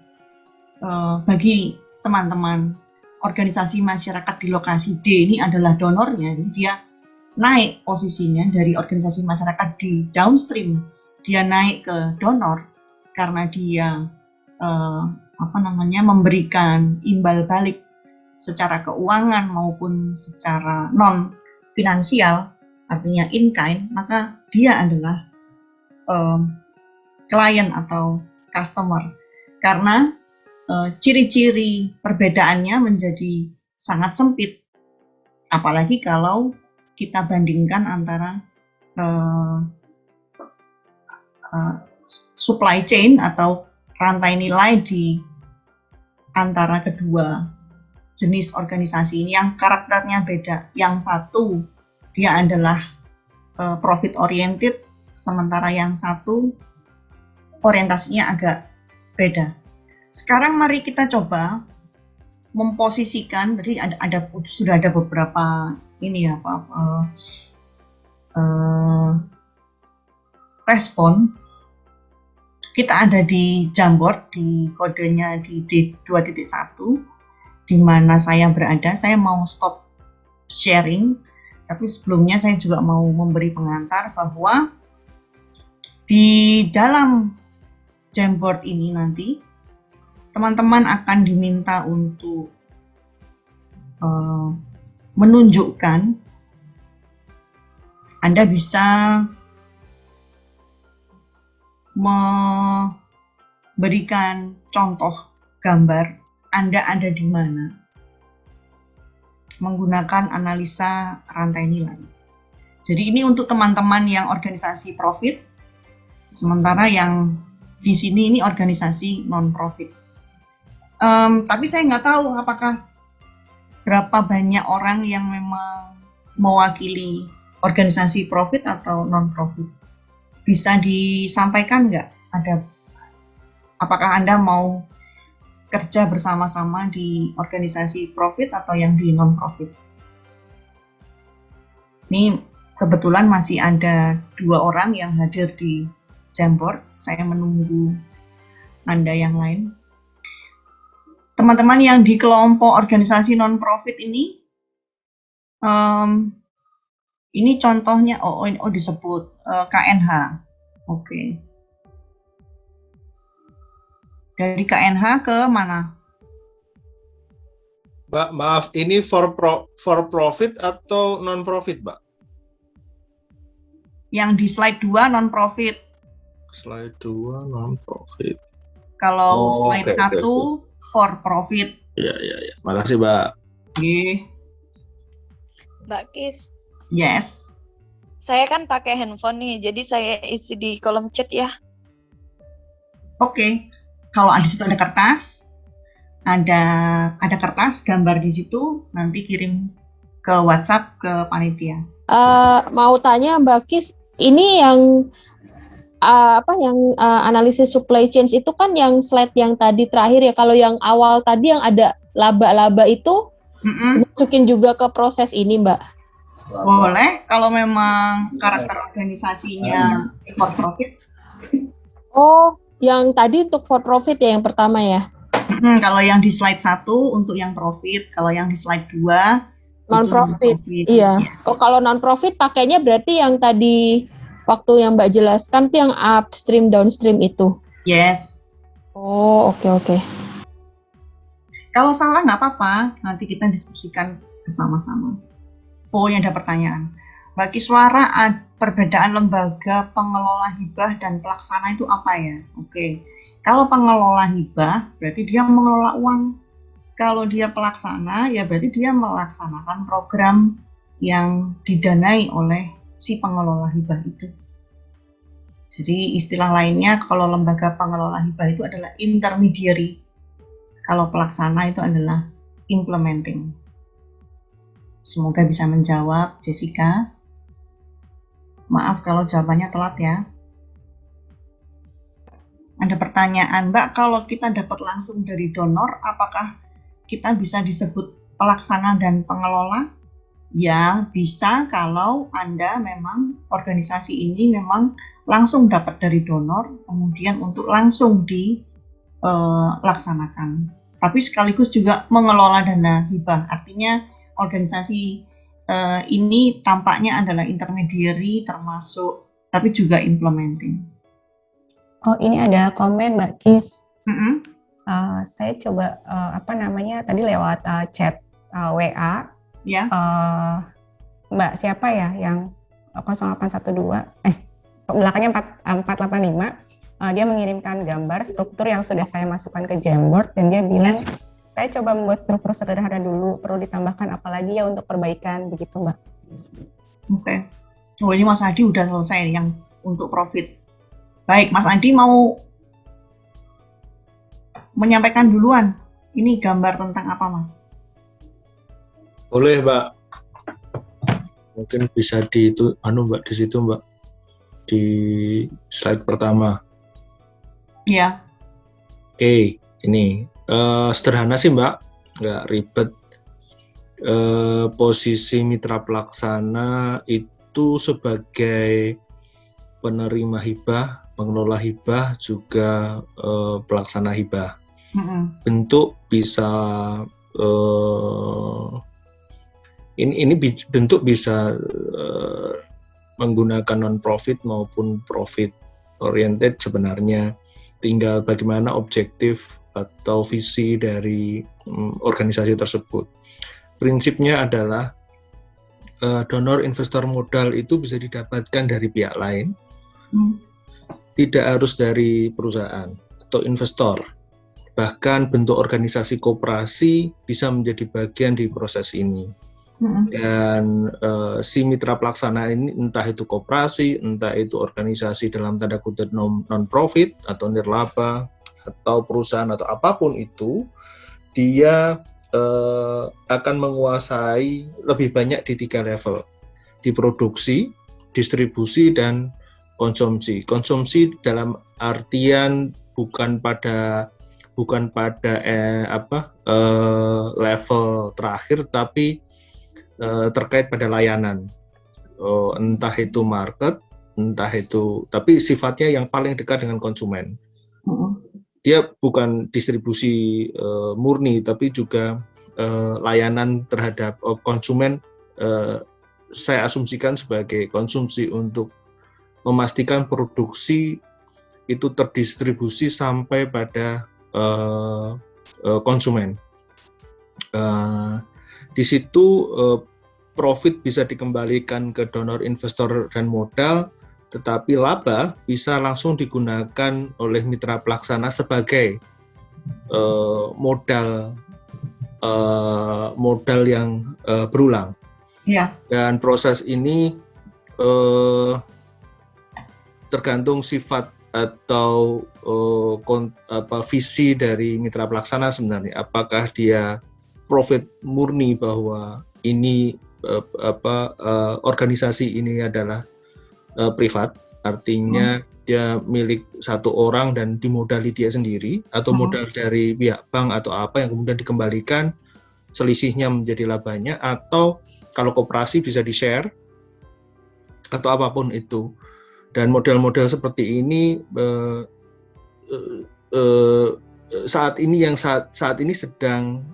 bagi teman-teman organisasi masyarakat di lokasi D ini adalah donornya, dia naik posisinya dari organisasi masyarakat di downstream, dia naik ke donor karena dia memberikan imbal balik secara keuangan maupun secara non finansial, artinya in kind, maka dia adalah klien atau customer. Karena ciri-ciri perbedaannya menjadi sangat sempit, apalagi kalau kita bandingkan antara supply chain atau rantai nilai di antara kedua jenis organisasi ini yang karakternya beda. Yang satu dia adalah profit oriented, sementara yang satu orientasinya agak beda. Sekarang mari kita coba memposisikan, tadi sudah ada beberapa respon. Kita ada di Jamboard, di kodenya di D2.1, di mana saya berada. Saya mau stop sharing, tapi sebelumnya saya juga mau memberi pengantar bahwa di dalam Jamboard ini nanti teman-teman akan diminta untuk menunjukkan, Anda bisa memberikan contoh gambar Anda ada di mana menggunakan analisa rantai nilai. Jadi ini untuk teman-teman yang organisasi profit, sementara yang di sini ini organisasi non-profit. Tapi saya nggak tahu apakah berapa banyak orang yang memang mewakili organisasi profit atau non-profit. Bisa disampaikan nggak? Apakah Anda mau kerja bersama-sama di organisasi profit atau yang di non-profit? Ini kebetulan masih ada 2 orang yang hadir di Jamboard. Saya menunggu Anda yang lain. Teman-teman yang di kelompok organisasi non-profit ini contohnya, disebut KNH. Oke. Dari KNH ke mana? Mbak, maaf, ini for profit atau non-profit, Mbak? Yang di slide 2 non-profit. Slide 2 non-profit. Kalau slide 1 for profit. Iya. Makasih, Mbak. Mbak Kis. Yes. Saya kan pakai handphone nih, jadi saya isi di kolom chat ya. Oke. Kalau di situ ada kertas, ada kertas, gambar di situ, nanti kirim ke WhatsApp ke panitia. Mau tanya Mbak Kis, ini yang analisis supply chain itu kan yang slide yang tadi terakhir ya. Kalau yang awal tadi yang ada laba-laba itu masukin juga ke proses ini, Mbak? Boleh, kalau memang karakter organisasinya for profit. Oh, yang tadi untuk for profit ya yang pertama ya? Kalau yang di slide 1 untuk yang profit, kalau yang di slide 2 non-profit. Iya. Kalau non-profit pakainya berarti yang tadi waktu yang Mbak jelaskan tuh yang upstream downstream itu. Yes. Oh, oke. Kalau salah nggak apa-apa, nanti kita diskusikan bersama-sama. Pokoknya ada pertanyaan. Mbak Kiswara, perbedaan lembaga pengelola hibah dan pelaksana itu apa ya? Oke. Kalau pengelola hibah berarti dia mengelola uang. Kalau dia pelaksana ya berarti dia melaksanakan program yang didanai oleh si pengelola hibah itu. Jadi istilah lainnya kalau lembaga pengelola hibah itu adalah intermediary. Kalau pelaksana itu adalah implementing. Semoga bisa menjawab, Jessica. Maaf kalau jawabannya telat ya. Ada pertanyaan, Mbak, kalau kita dapat langsung dari donor, apakah kita bisa disebut pelaksana dan pengelola? Ya, bisa kalau Anda memang organisasi ini memang langsung dapat dari donor, kemudian untuk langsung dilaksanakan. Tapi sekaligus juga mengelola dana hibah, artinya organisasi ini tampaknya adalah intermediary termasuk, tapi juga implementing. Oh, ini ada komen Mbak Kis. Saya coba tadi lewat chat WA. Ya. Mbak siapa ya yang 0812? Belakangnya 485. Dia mengirimkan gambar struktur yang sudah saya masukkan ke Jamboard dan dia bilang, saya coba membuat struktur sederhana dulu, perlu ditambahkan apa lagi ya untuk perbaikan, begitu Mbak. Oke. Oh, ini Mas Adi udah selesai yang untuk profit. Baik, Mas Adi mau menyampaikan duluan. Ini gambar tentang apa, Mas? Boleh, Mbak. Mungkin bisa Mbak, di situ, Mbak. Di slide pertama. Iya. Oke, ini sederhana sih, Mbak. Nggak ribet. Posisi mitra pelaksana itu sebagai penerima hibah, pengelola hibah, juga pelaksana hibah. Bentuk bisa ini bentuk bisa menggunakan non-profit maupun profit oriented sebenarnya. Tinggal bagaimana objektif atau visi dari organisasi tersebut. Prinsipnya adalah donor investor modal itu bisa didapatkan dari pihak lain, tidak harus dari perusahaan atau investor. Bahkan bentuk organisasi koperasi bisa menjadi bagian di proses ini. Dan si mitra pelaksana ini entah itu koperasi, entah itu organisasi dalam tanda kutip non-profit atau nirlaba atau perusahaan atau apapun itu, dia akan menguasai lebih banyak di 3 level, di produksi, distribusi, dan konsumsi. Konsumsi dalam artian bukan pada level terakhir, tapi terkait pada layanan. entah itu market, entah itu, tapi sifatnya yang paling dekat dengan konsumen. Dia bukan distribusi murni, tapi juga layanan terhadap konsumen. Saya asumsikan sebagai konsumsi untuk memastikan produksi itu terdistribusi sampai pada konsumen. Di situ profit bisa dikembalikan ke donor, investor, dan modal, tetapi laba bisa langsung digunakan oleh mitra pelaksana sebagai modal yang berulang. Ya. Dan proses ini tergantung sifat atau visi dari mitra pelaksana sebenarnya. Apakah dia profit murni bahwa ini organisasi ini adalah privat, artinya dia milik satu orang dan dimodali dia sendiri, atau modal dari pihak bank atau apa yang kemudian dikembalikan, selisihnya menjadi labanya, atau kalau koperasi bisa di-share atau apapun itu. Dan model-model seperti ini saat ini sedang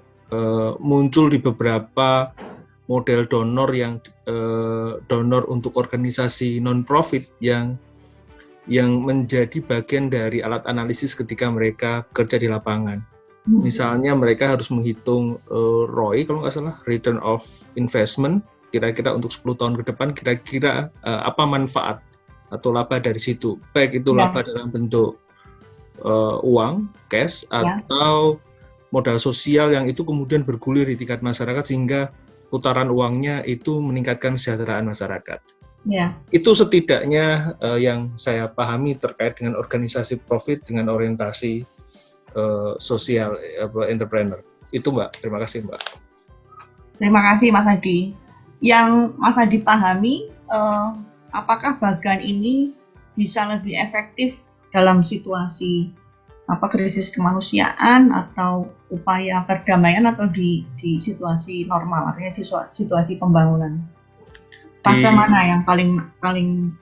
muncul di beberapa model donor yang donor untuk organisasi non-profit yang menjadi bagian dari alat analisis ketika mereka kerja di lapangan. Misalnya mereka harus menghitung ROI, kalau nggak salah, return of investment, kira-kira untuk 10 tahun ke depan, kira-kira apa manfaat atau laba dari situ, baik itu laba dalam bentuk uang, cash, atau modal sosial yang itu kemudian bergulir di tingkat masyarakat sehingga putaran uangnya itu meningkatkan kesejahteraan masyarakat. Ya. Itu setidaknya yang saya pahami terkait dengan organisasi profit dengan orientasi sosial entrepreneur. Itu Mbak, terima kasih Mbak. Terima kasih Mas Adi. Yang Mas Adi pahami, apakah bagan ini bisa lebih efektif dalam situasi krisis kemanusiaan atau upaya perdamaian atau di situasi normal, artinya situasi pembangunan? Fase mana yang paling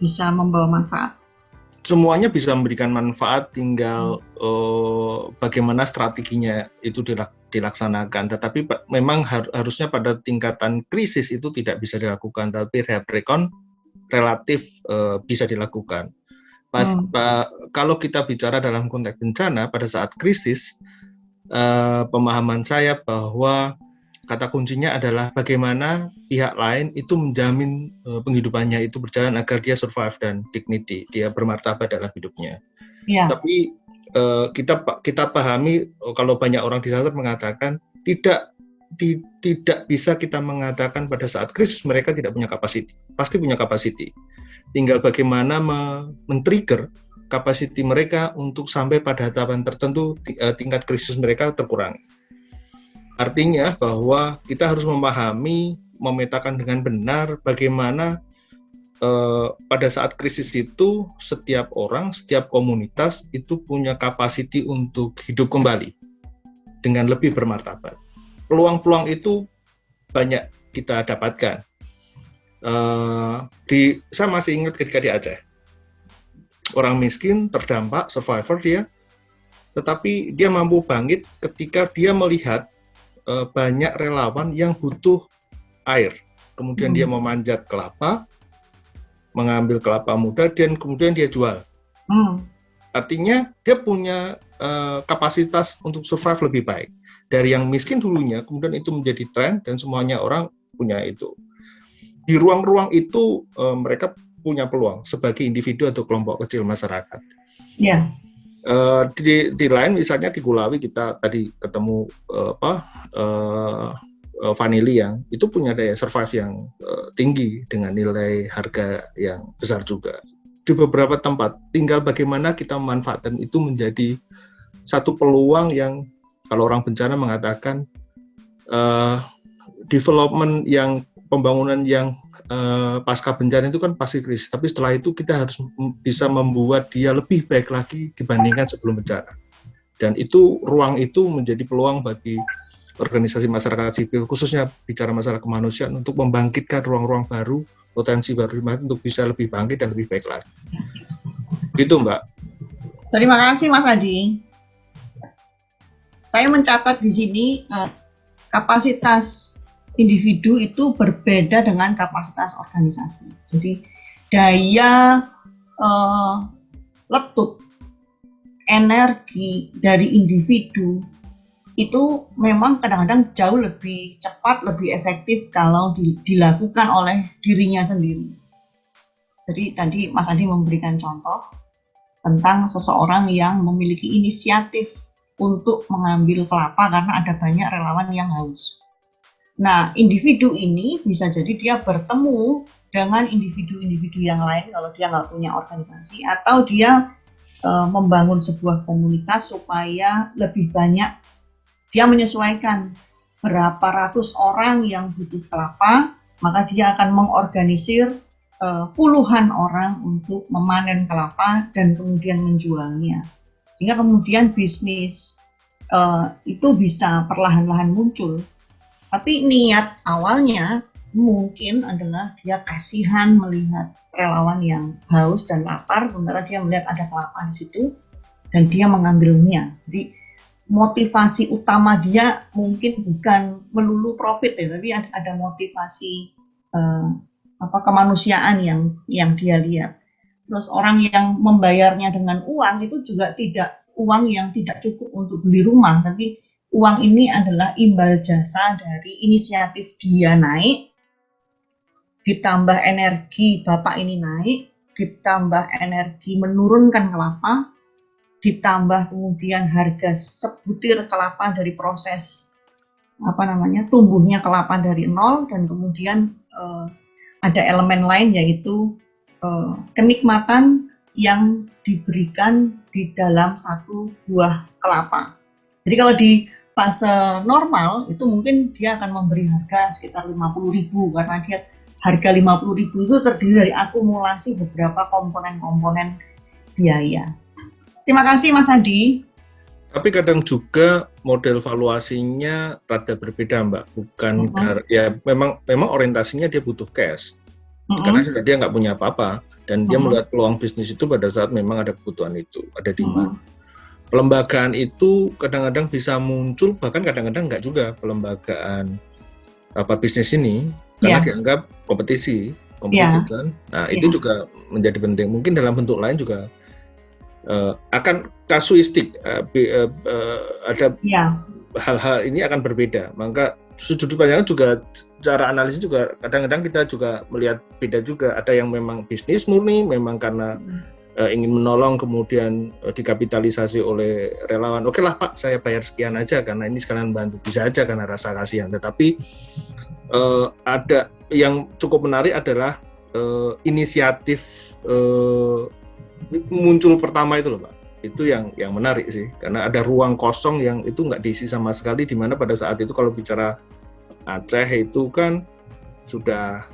bisa membawa manfaat? Semuanya bisa memberikan manfaat, tinggal bagaimana strateginya itu dilaksanakan. Tetapi memang harusnya pada tingkatan krisis itu tidak bisa dilakukan, tapi rehab rekon relatif bisa dilakukan. Kalau kita bicara dalam konteks bencana pada saat krisis, pemahaman saya bahwa kata kuncinya adalah bagaimana pihak lain itu menjamin penghidupannya itu berjalan agar dia survive dan dignity, dia bermartabat dalam hidupnya. Ya. Tapi kita pahami, kalau banyak orang di sana mengatakan tidak bisa kita mengatakan pada saat krisis mereka tidak punya kapasiti. Pasti punya kapasiti. Tinggal bagaimana men-trigger kapasiti mereka untuk sampai pada tahapan tertentu tingkat krisis mereka terkurangi. Artinya bahwa kita harus memahami, memetakan dengan benar bagaimana pada saat krisis itu setiap orang, setiap komunitas itu punya kapasiti untuk hidup kembali dengan lebih bermartabat. Peluang-peluang itu banyak kita dapatkan. Saya masih ingat ketika di Aceh, orang miskin terdampak, survivor dia, tetapi dia mampu bangkit ketika dia melihat banyak relawan yang butuh air. Kemudian dia memanjat kelapa, mengambil kelapa muda, dan kemudian dia jual. Artinya dia punya kapasitas untuk survive lebih baik. Dari yang miskin dulunya, kemudian itu menjadi tren, dan semuanya orang punya itu. Di ruang-ruang itu mereka punya peluang sebagai individu atau kelompok kecil masyarakat. Ya. Di lain misalnya di Kulawi kita tadi ketemu vanili yang itu punya daya survive yang tinggi dengan nilai harga yang besar juga. Di beberapa tempat tinggal bagaimana kita memanfaatkan itu menjadi satu peluang yang kalau orang bencana mengatakan development yang pembangunan yang pasca bencana itu kan pasti krisis, tapi setelah itu kita harus bisa membuat dia lebih baik lagi dibandingkan sebelum bencana. Dan itu ruang itu menjadi peluang bagi organisasi masyarakat sipil, khususnya bicara masalah kemanusiaan, untuk membangkitkan ruang-ruang baru, potensi baru untuk bisa lebih bangkit dan lebih baik lagi. Gitu, Mbak. Terima kasih, Mas Adi. Saya mencatat di sini kapasitas individu itu berbeda dengan kapasitas organisasi. Jadi daya letup energi dari individu itu memang kadang-kadang jauh lebih cepat, lebih efektif kalau dilakukan oleh dirinya sendiri. Jadi tadi Mas Adi memberikan contoh tentang seseorang yang memiliki inisiatif untuk mengambil kelapa karena ada banyak relawan yang haus. Nah, individu ini bisa jadi dia bertemu dengan individu-individu yang lain kalau dia nggak punya organisasi, atau dia membangun sebuah komunitas supaya lebih banyak, dia menyesuaikan berapa ratus orang yang butuh kelapa, maka dia akan mengorganisir puluhan orang untuk memanen kelapa dan kemudian menjualnya. Sehingga kemudian bisnis itu bisa perlahan-lahan muncul. Tapi niat awalnya mungkin adalah dia kasihan melihat relawan yang haus dan lapar, sementara dia melihat ada kelapa di situ dan dia mengambilnya. Jadi motivasi utama dia mungkin bukan melulu profit ya, tapi ada motivasi kemanusiaan yang dia lihat. Terus orang yang membayarnya dengan uang itu juga tidak uang yang tidak cukup untuk beli rumah, tapi uang ini adalah imbal jasa dari inisiatif dia naik, ditambah energi Bapak ini naik, ditambah energi menurunkan kelapa, ditambah kemudian harga sebutir kelapa dari proses tumbuhnya kelapa dari nol, dan kemudian ada elemen lain yaitu kenikmatan yang diberikan di dalam satu buah kelapa. Jadi kalau di fase normal itu mungkin dia akan memberi harga sekitar 50.000 karena dia harga 50.000 itu terdiri dari akumulasi beberapa komponen-komponen biaya. Terima kasih Mas Adi. Tapi kadang juga model valuasinya rada berbeda, Mbak. Bukan ya memang orientasinya dia butuh cash. Karena sudah dia nggak punya apa-apa dan dia melihat peluang bisnis itu pada saat memang ada kebutuhan itu, ada demand. Pelembagaan itu kadang-kadang bisa muncul, bahkan kadang-kadang nggak juga pelembagaan bisnis ini karena dianggap kompetisi kan. Nah, itu juga menjadi penting. Mungkin dalam bentuk lain juga akan kasuistik, ada hal-hal ini akan berbeda. Maka sudut pandangnya juga, cara analisis juga kadang-kadang kita juga melihat beda juga. Ada yang memang bisnis murni, memang karena ingin menolong kemudian dikapitalisasi oleh relawan. Oke lah Pak, saya bayar sekian aja karena ini sekalian bantu, bisa aja karena rasa kasihan. Tetapi ada yang cukup menarik adalah inisiatif muncul pertama itu loh Pak. Itu yang menarik sih, karena ada ruang kosong yang itu nggak diisi sama sekali, di mana pada saat itu kalau bicara Aceh itu kan sudah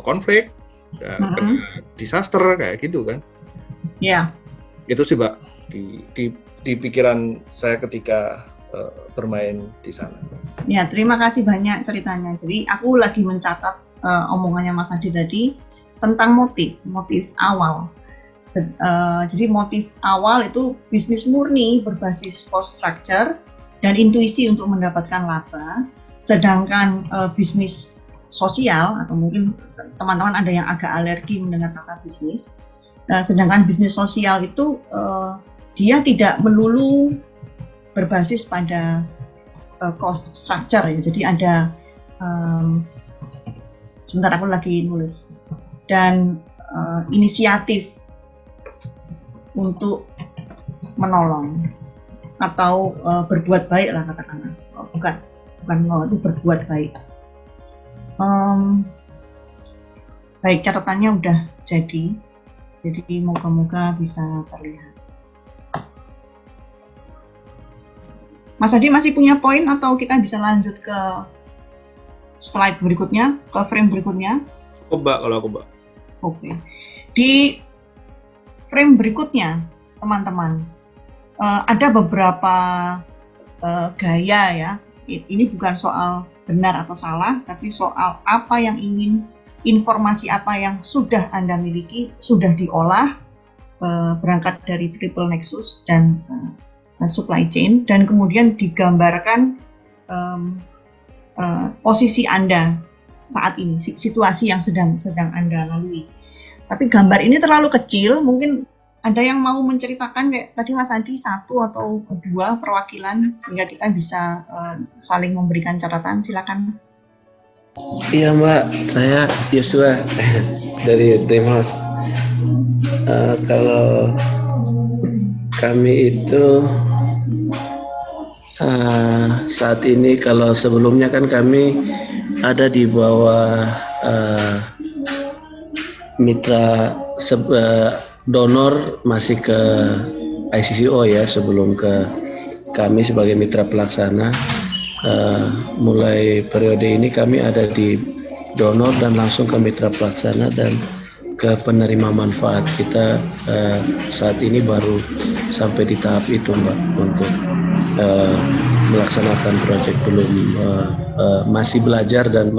konflik, kena disaster kayak gitu kan. Iya. Itu sih Mbak di pikiran saya ketika bermain di sana. Ya, terima kasih banyak ceritanya. Jadi aku lagi mencatat omongannya Mas Adi tadi tentang motif awal. Jadi motif awal itu bisnis murni berbasis cost structure dan intuisi untuk mendapatkan laba, sedangkan bisnis sosial, atau mungkin teman-teman ada yang agak alergi mendengar kata bisnis, sedangkan bisnis sosial itu dia tidak melulu berbasis pada cost structure ya. Jadi ada sebentar aku lagi nulis, dan inisiatif untuk menolong atau berbuat baik lah katakanlah, bukan itu berbuat baik. Baik, catatannya udah jadi moga-moga bisa terlihat. Mas Adi masih punya poin atau kita bisa lanjut ke slide berikutnya, ke frame berikutnya? Coba kalau aku Mbak. Oke. Di frame berikutnya, teman-teman, ada beberapa gaya ya ini bukan soal benar atau salah, tapi soal apa yang informasi apa yang sudah Anda miliki, sudah diolah, berangkat dari triple nexus dan supply chain, dan kemudian digambarkan posisi Anda saat ini, situasi yang sedang Anda lalui. Tapi gambar ini terlalu kecil, mungkin ada yang mau menceritakan kayak tadi Mas Adi, 1 atau 2 perwakilan sehingga kita bisa saling memberikan catatan. Silakan. Iya Mbak, saya Yosua dari Dreamhouse. Kalau kami itu saat ini, kalau sebelumnya kan kami ada di bawah mitra donor masih ke ICCO ya, sebelum ke kami sebagai mitra pelaksana. Mulai periode ini kami ada di donor dan langsung ke mitra pelaksana dan ke penerima manfaat. Kita saat ini baru sampai di tahap itu Mbak, untuk melaksanakan proyek, belum masih belajar dan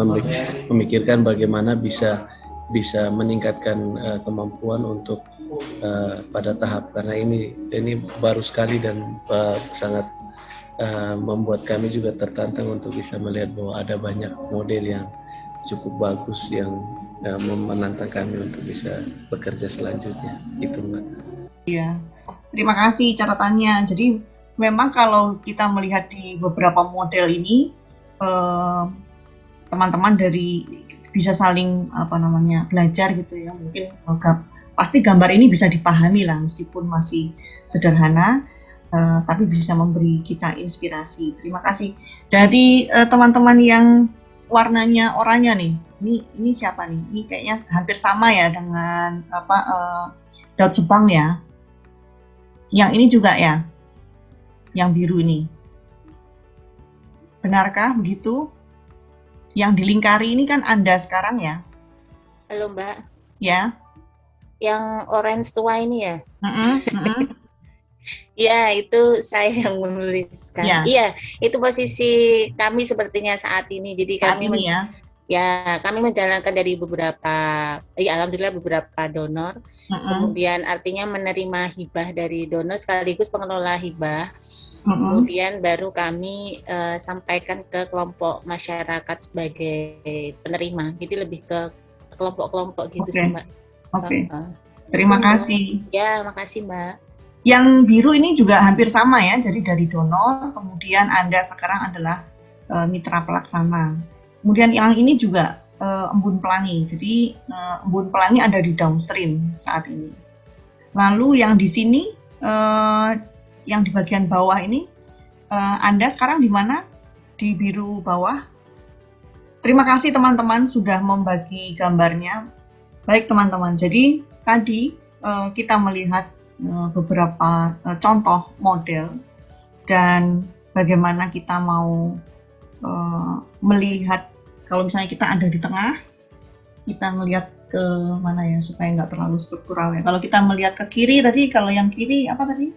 memikirkan bagaimana bisa meningkatkan kemampuan untuk pada tahap, karena ini baru sekali dan sangat membuat kami juga tertantang untuk bisa melihat bahwa ada banyak model yang cukup bagus yang menantang kami untuk bisa bekerja selanjutnya. Itu Mbak. Iya, terima kasih catatannya. Jadi memang kalau kita melihat di beberapa model ini, teman-teman dari bisa saling belajar gitu ya. Mungkin pasti gambar ini bisa dipahami lah, meskipun masih sederhana, tapi bisa memberi kita inspirasi. Terima kasih. Dari teman-teman yang warnanya oranye nih, ini siapa nih? Ini kayaknya hampir sama ya dengan Daud Sebang ya. Yang ini juga ya, yang biru ini. Benarkah begitu? Yang dilingkari ini kan Anda sekarang ya? Halo Mbak. Ya. Yang orange tua ini ya? Ya, itu saya yang menuliskan. Ya. Iya, itu posisi kami sepertinya saat ini. Jadi saat kami ini ya? Ya, kami menjalankan dari beberapa, alhamdulillah beberapa donor. Kemudian artinya menerima hibah dari donor sekaligus pengelola hibah. Kemudian baru kami sampaikan ke kelompok masyarakat sebagai penerima. Jadi lebih ke kelompok-kelompok gitu sih Mbak. Oke. Terima kasih. Ya, makasih Mbak. Yang biru ini juga hampir sama ya. Jadi dari donor, kemudian Anda sekarang adalah mitra pelaksana. Kemudian yang ini juga embun pelangi. Jadi embun pelangi ada di downstream saat ini. Lalu yang di sini, yang di bagian bawah ini, Anda sekarang di mana? Di biru bawah. Terima kasih teman-teman sudah membagi gambarnya. Baik teman-teman, jadi tadi kita melihat beberapa contoh model dan bagaimana kita mau melihat, kalau misalnya kita ada di tengah, kita melihat ke mana ya supaya nggak terlalu struktural ya. Kalau kita melihat ke kiri tadi, kalau yang kiri apa tadi?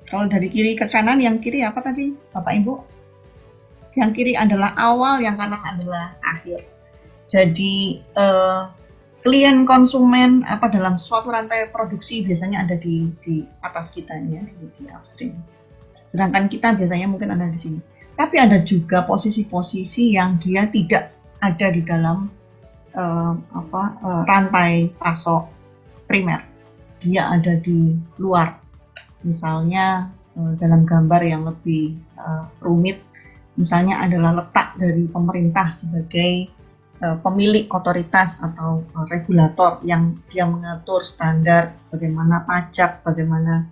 Kalau dari kiri ke kanan, yang kiri apa tadi, Bapak Ibu? Yang kiri adalah awal, yang kanan adalah akhir. Jadi klien konsumen dalam suatu rantai produksi biasanya ada di atas kita ya, di upstream. Sedangkan kita biasanya mungkin ada di sini. Tapi ada juga posisi-posisi yang dia tidak ada di dalam rantai pasok primer. Dia ada di luar. Misalnya dalam gambar yang lebih rumit, misalnya adalah letak dari pemerintah sebagai pemilik otoritas atau regulator yang dia mengatur standar bagaimana pajak, bagaimana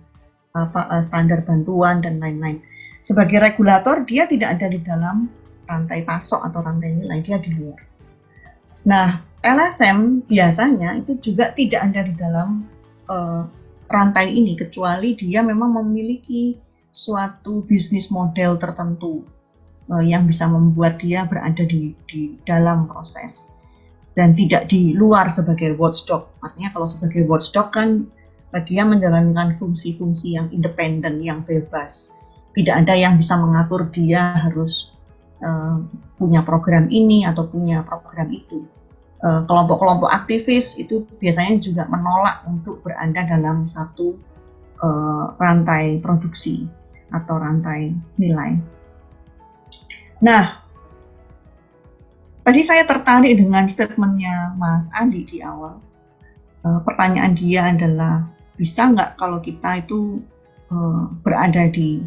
standar bantuan dan lain-lain. Sebagai regulator dia tidak ada di dalam rantai pasok atau rantai nilai, dia di luar. Nah, LSM biasanya itu juga tidak ada di dalam rantai ini, kecuali dia memang memiliki suatu bisnis model tertentu yang bisa membuat dia berada di dalam proses dan tidak di luar sebagai watchdog. Artinya kalau sebagai watchdog kan dia menjalankan fungsi-fungsi yang independen, yang bebas. Tidak ada yang bisa mengatur dia harus punya program ini atau punya program itu. Kelompok-kelompok aktivis itu biasanya juga menolak untuk berada dalam satu rantai produksi atau rantai nilai. Nah, tadi saya tertarik dengan statementnya Mas Adi di awal. Pertanyaan dia adalah, bisa nggak kalau kita itu berada di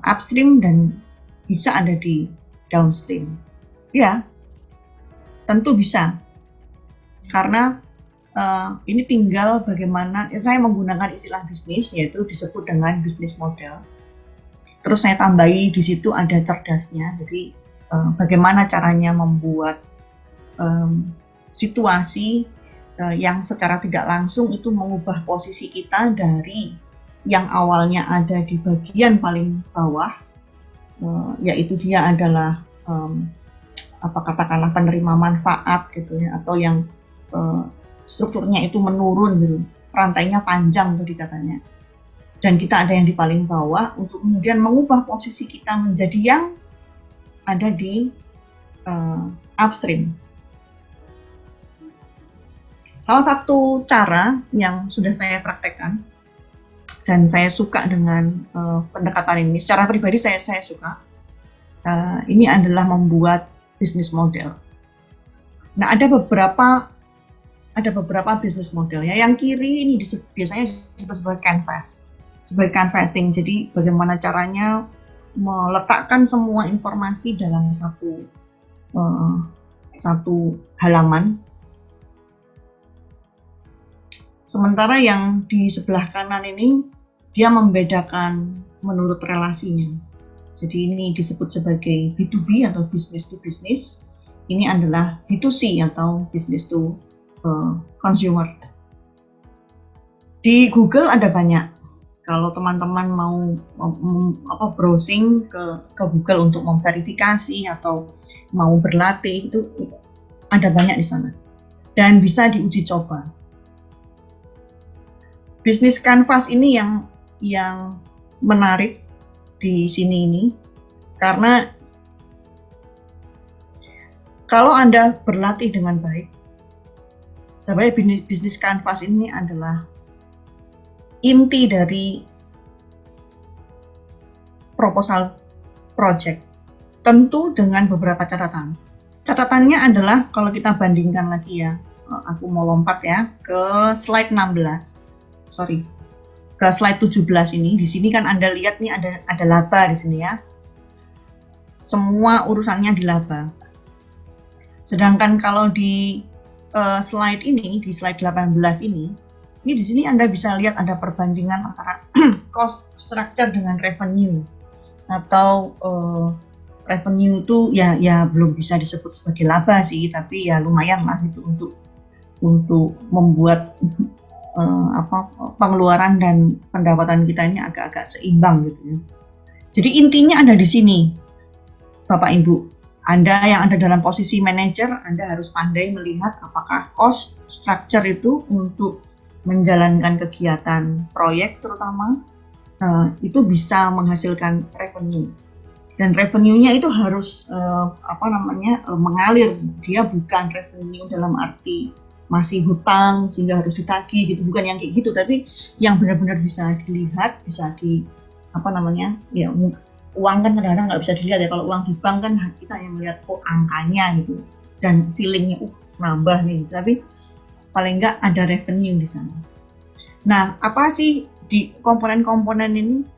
upstream dan bisa ada di downstream? Ya, tentu bisa. Karena ini tinggal bagaimana, saya menggunakan istilah bisnis, yaitu disebut dengan bisnis model. Terus saya tambahi di situ ada cerdasnya, jadi bagaimana caranya membuat situasi yang secara tidak langsung itu mengubah posisi kita dari yang awalnya ada di bagian paling bawah, yaitu dia adalah katakanlah penerima manfaat gitu ya, atau yang strukturnya itu menurun gitu, rantainya panjang tadi katanya, dan kita ada yang di paling bawah, untuk kemudian mengubah posisi kita menjadi yang ada di upstream. Salah satu cara yang sudah saya praktekkan dan saya suka dengan pendekatan ini, secara pribadi saya suka, ini adalah membuat bisnis model. Nah, ada beberapa bisnis model ya. Yang kiri ini biasanya disebut sebagai canvas, sebagai canvassing. Jadi bagaimana caranya meletakkan semua informasi dalam satu halaman. Sementara yang di sebelah kanan ini dia membedakan menurut relasinya. Jadi ini disebut sebagai B2B atau business to business. Ini adalah B2C atau business to consumer. Di Google ada banyak. Kalau teman-teman mau browsing ke Google untuk memverifikasi atau mau berlatih, itu ada banyak di sana. Dan bisa diuji coba. Bisnis Canvas ini yang menarik di sini ini, karena kalau Anda berlatih dengan baik, sebenarnya bisnis Canvas ini adalah inti dari proposal project, tentu dengan beberapa catatan. Catatannya adalah, kalau kita bandingkan lagi ya, aku mau lompat ya ke slide 17 ini. Di sini kan Anda lihat nih ada laba di sini ya. Semua urusannya di laba. Sedangkan kalau di slide ini, di slide 18 ini di sini Anda bisa lihat ada perbandingan antara cost structure dengan revenue. Atau revenue itu ya belum bisa disebut sebagai laba sih, tapi ya lumayan lah gitu untuk membuat pengeluaran dan pendapatan kita ini agak-agak seimbang gitu ya. Jadi intinya ada di sini, Bapak Ibu. Anda yang ada dalam posisi manajer, Anda harus pandai melihat apakah cost structure itu untuk menjalankan kegiatan proyek terutama itu bisa menghasilkan revenue. Dan revenue-nya itu harus mengalir. Dia bukan revenue dalam arti masih hutang sehingga harus ditagih gitu, bukan yang kayak gitu, tapi yang benar-benar bisa dilihat, bisa uang kan kadang-kadang nggak bisa dilihat ya. Kalau uang di bank kan kita yang melihat angkanya gitu dan feelingnya nambah nih, tapi paling nggak ada revenue di sana. Nah, apa sih di komponen-komponen ini?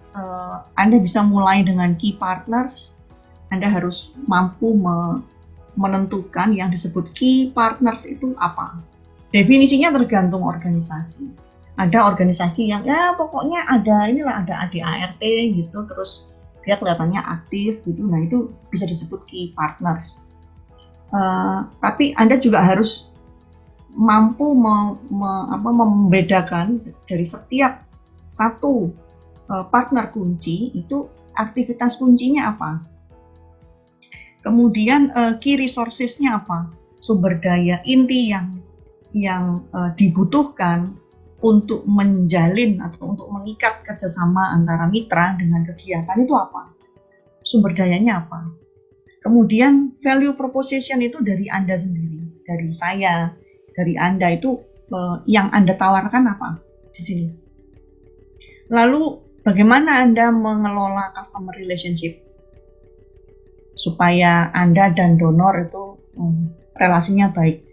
Anda bisa mulai dengan key partners. Anda harus mampu menentukan yang disebut key partners itu apa. Definisinya tergantung organisasi. Ada organisasi yang ya pokoknya ada ADART gitu, terus dia kelihatannya aktif gitu. Nah, itu bisa disebut key partners. Tapi Anda juga harus mampu membedakan dari setiap satu partner kunci itu aktivitas kuncinya apa. Kemudian key resources-nya apa, sumber daya inti yang dibutuhkan untuk menjalin atau untuk mengikat kerjasama antara mitra dengan kegiatan itu apa? Sumber dayanya apa? Kemudian value proposition itu dari Anda sendiri, dari saya, dari Anda itu yang Anda tawarkan apa di sini. Lalu bagaimana Anda mengelola customer relationship supaya Anda dan donor itu relasinya baik.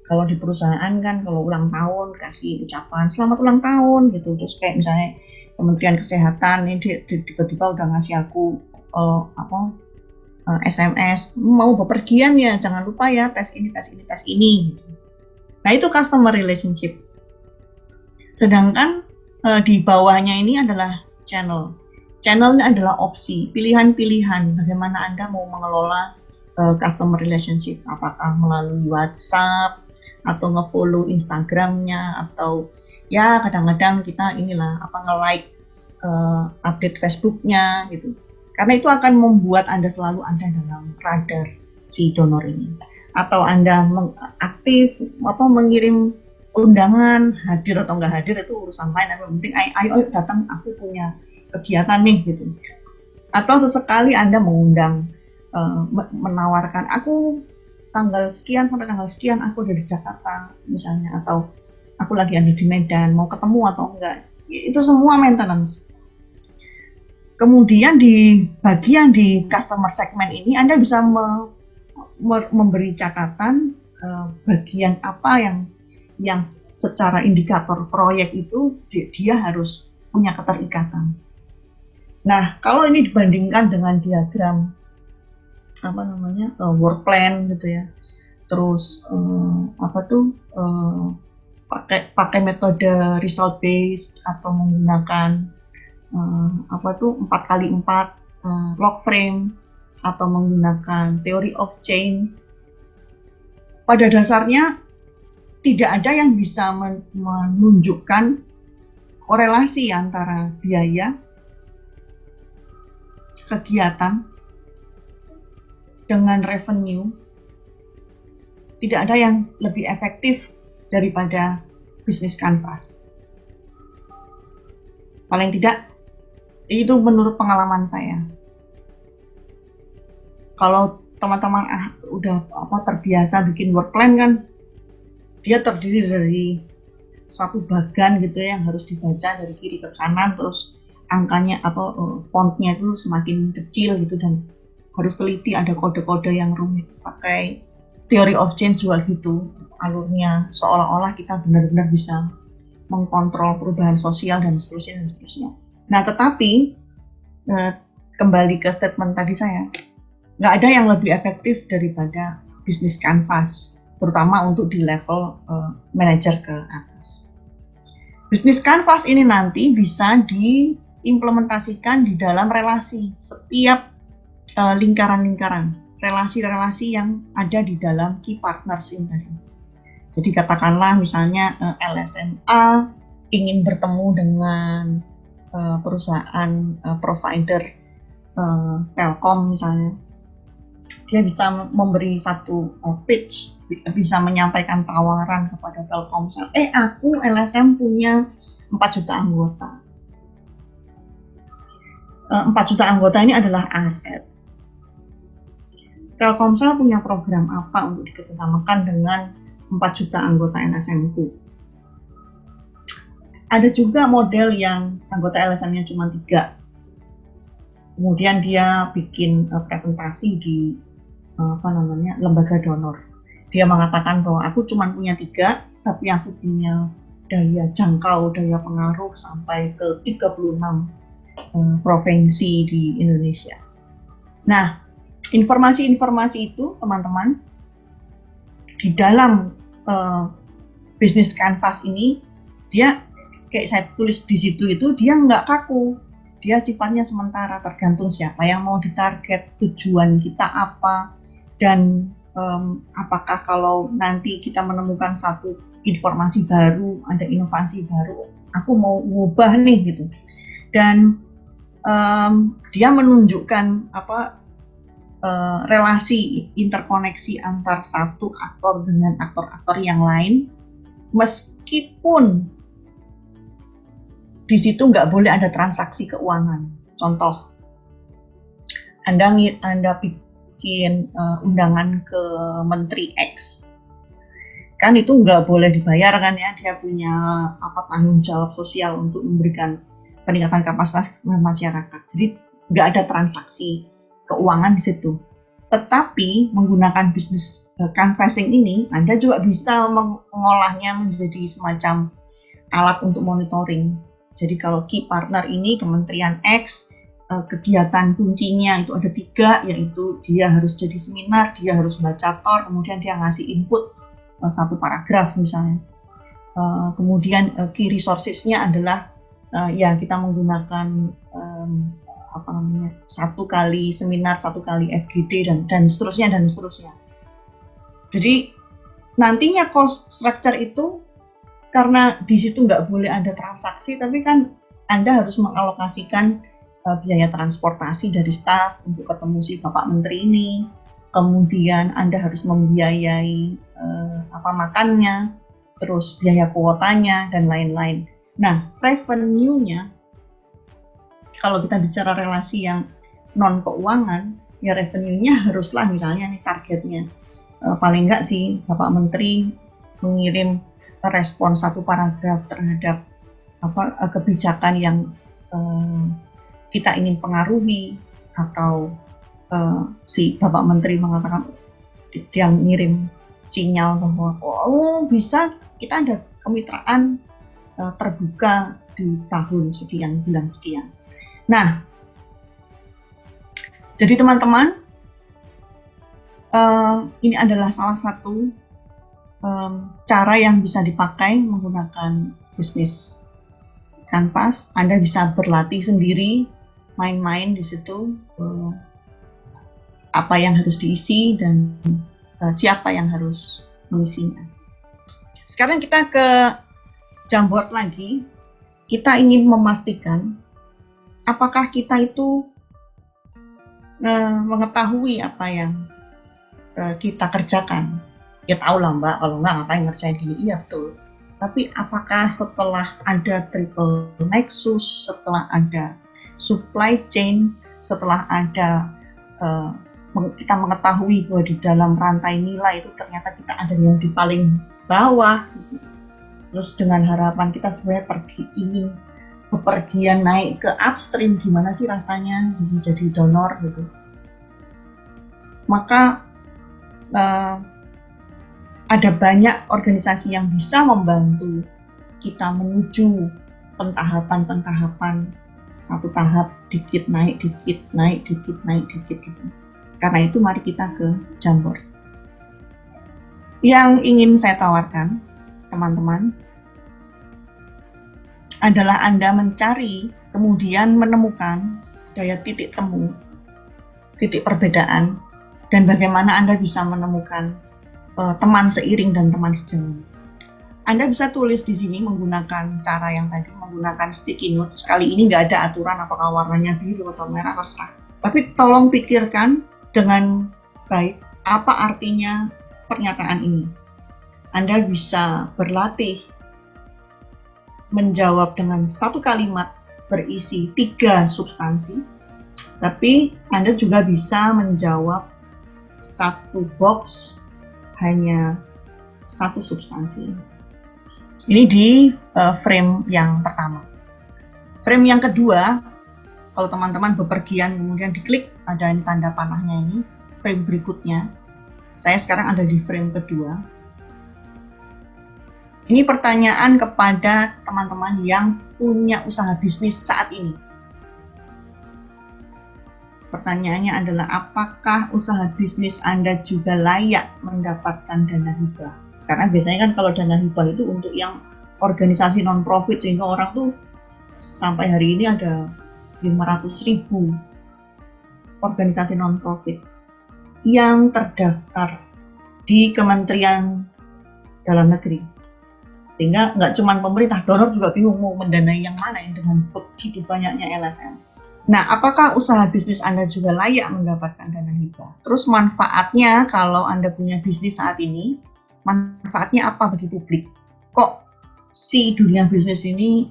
Kalau di perusahaan kan kalau ulang tahun kasih ucapan selamat ulang tahun gitu, terus kayak misalnya Kementerian Kesehatan ini tiba-tiba udah ngasih aku SMS mau bepergian ya jangan lupa ya tes ini gitu. Nah itu customer relationship. Sedangkan di bawahnya ini adalah channel. Channelnya adalah opsi, pilihan-pilihan bagaimana Anda mau mengelola customer relationship, apakah melalui WhatsApp atau nge-follow Instagramnya atau ya kadang-kadang kita nge-like update Facebooknya gitu. Karena itu akan membuat Anda selalu ada dalam radar si donor ini. Atau Anda aktif mengirim undangan, hadir atau enggak hadir itu urusan lain. Yang penting ayo datang, aku punya kegiatan nih gitu. Atau sesekali Anda mengundang, menawarkan aku tanggal sekian sampai tanggal sekian aku ada di Jakarta misalnya, atau aku lagi ada di Medan, mau ketemu atau enggak. Itu semua maintenance. Kemudian di bagian di customer segment ini Anda bisa memberi catatan bagian apa yang secara indikator proyek itu dia harus punya keterikatan. Nah, kalau ini dibandingkan dengan diagram work plan gitu ya, terus pakai metode result based atau menggunakan 4x4 log frame atau menggunakan theory of change, pada dasarnya tidak ada yang bisa menunjukkan korelasi antara biaya kegiatan dengan revenue. Tidak ada yang lebih efektif daripada bisnis kanvas. Paling tidak itu menurut pengalaman saya. Kalau teman-teman udah terbiasa bikin work plan kan, dia terdiri dari satu bagan gitu ya, yang harus dibaca dari kiri ke kanan, terus angkanya fontnya itu semakin kecil gitu, dan harus teliti, ada kode-kode yang rumit. Pakai theory of change juga gitu, alurnya seolah-olah kita benar-benar bisa mengkontrol perubahan sosial dan seterusnya. Nah, tetapi kembali ke statement tadi saya, nggak ada yang lebih efektif daripada bisnis canvas, terutama untuk di level manajer ke atas. Bisnis canvas ini nanti bisa diimplementasikan di dalam relasi, setiap lingkaran-lingkaran, relasi-relasi yang ada di dalam key partners ini tadi. Jadi katakanlah misalnya LSMA ingin bertemu dengan perusahaan provider Telkom misalnya, dia bisa memberi satu pitch, bisa menyampaikan tawaran kepada Telkomsel. Aku LSM punya 4 juta anggota. 4 juta anggota ini adalah aset. Telkomsel punya program apa untuk dikerjasamakan dengan 4 juta anggota LSM-ku? Ada juga model yang anggota LSM-nya cuma 3. Kemudian dia bikin presentasi di lembaga donor. Dia mengatakan bahwa aku cuma punya 3, tapi aku punya daya jangkau, daya pengaruh sampai ke 36 provinsi di Indonesia. Nah, informasi-informasi itu teman-teman di dalam bisnis canvas ini, dia kayak saya tulis di situ itu, dia nggak kaku, dia sifatnya sementara, tergantung siapa yang mau ditarget, tujuan kita apa, dan apakah kalau nanti kita menemukan satu informasi baru, ada inovasi baru, aku mau ngubah nih gitu. Dan dia menunjukkan relasi interkoneksi antar satu aktor dengan aktor-aktor yang lain, meskipun di situ nggak boleh ada transaksi keuangan. Contoh, Anda bikin undangan ke Menteri X, kan itu nggak boleh dibayar kan ya, dia punya tanggung jawab sosial untuk memberikan peningkatan kapasitas masyarakat. Jadi nggak ada transaksi keuangan di situ. Tetapi menggunakan bisnis canvassing ini, Anda juga bisa mengolahnya menjadi semacam alat untuk monitoring. Jadi kalau key partner ini Kementerian X, kegiatan kuncinya itu ada 3, yaitu dia harus jadi seminar, dia harus baca TOR, kemudian dia ngasih input 1 paragraf misalnya. Kemudian key resources-nya adalah ya kita menggunakan 1 kali seminar, 1 kali FGD dan seterusnya dan seterusnya. Jadi nantinya cost structure itu, karena di situ nggak boleh ada transaksi, tapi kan Anda harus mengalokasikan biaya transportasi dari staf untuk ketemu si Bapak Menteri ini, kemudian Anda harus membiayai makannya, terus biaya kuotanya dan lain-lain. Nah, revenue-nya, kalau kita bicara relasi yang non keuangan, ya revenue-nya haruslah misalnya nih targetnya paling nggak sih Bapak Menteri mengirim respon 1 paragraf terhadap kebijakan yang kita ingin pengaruhi, atau si Bapak Menteri mengatakan dia mengirim sinyal bahwa bisa kita ada kemitraan terbuka di tahun sekian, bulan sekian. Nah, jadi teman-teman, ini adalah salah satu cara yang bisa dipakai menggunakan bisnis Canvas. Anda bisa berlatih sendiri, main-main di situ, apa yang harus diisi dan siapa yang harus mengisinya. Sekarang kita ke Jamboard lagi. Kita ingin memastikan apakah kita itu mengetahui apa yang kita kerjakan. Ya tahu lah Mbak, kalau nggak ngapain ngerjain gini, iya betul. Tapi apakah setelah ada triple nexus, setelah ada supply chain, setelah ada kita mengetahui bahwa di dalam rantai nilai itu ternyata kita ada yang di paling bawah, gitu. Terus dengan harapan kita sebenarnya ingin bepergian naik ke upstream, gimana sih rasanya menjadi donor gitu. Maka ada banyak organisasi yang bisa membantu kita menuju pentahapan-pentahapan, 1 tahap dikit naik dikit, naik dikit, naik dikit gitu. Karena itu mari kita ke Jamboard. Yang ingin saya tawarkan, teman-teman, adalah Anda mencari, kemudian menemukan daya titik temu, titik perbedaan, dan bagaimana Anda bisa menemukan teman seiring dan teman sejalan. Anda bisa tulis di sini menggunakan cara yang tadi, menggunakan sticky notes. Kali ini nggak ada aturan apakah warnanya biru atau merah, terserah. Tapi tolong pikirkan dengan baik apa artinya pernyataan ini. Anda bisa berlatih menjawab dengan 1 kalimat berisi 3 substansi, tapi Anda juga bisa menjawab 1 box hanya 1 substansi. Ini di frame yang pertama. Frame yang kedua, kalau teman-teman bepergian kemudian diklik, ada ini tanda panahnya ini, frame berikutnya. Saya sekarang ada di frame kedua. Ini pertanyaan kepada teman-teman yang punya usaha bisnis saat ini. Pertanyaannya adalah, apakah usaha bisnis Anda juga layak mendapatkan dana hibah? Karena biasanya kan kalau dana hibah itu untuk yang organisasi non-profit, sehingga orang tuh sampai hari ini ada 500.000 organisasi non-profit yang terdaftar di Kementerian Dalam Negeri. Sehingga nggak cuma pemerintah, donor juga bingung mau mendanai yang mana yang dengan begitu banyaknya LSM. Nah, apakah usaha bisnis Anda juga layak mendapatkan dana hibah? Terus manfaatnya kalau Anda punya bisnis saat ini, manfaatnya apa bagi publik? Kok si dunia bisnis ini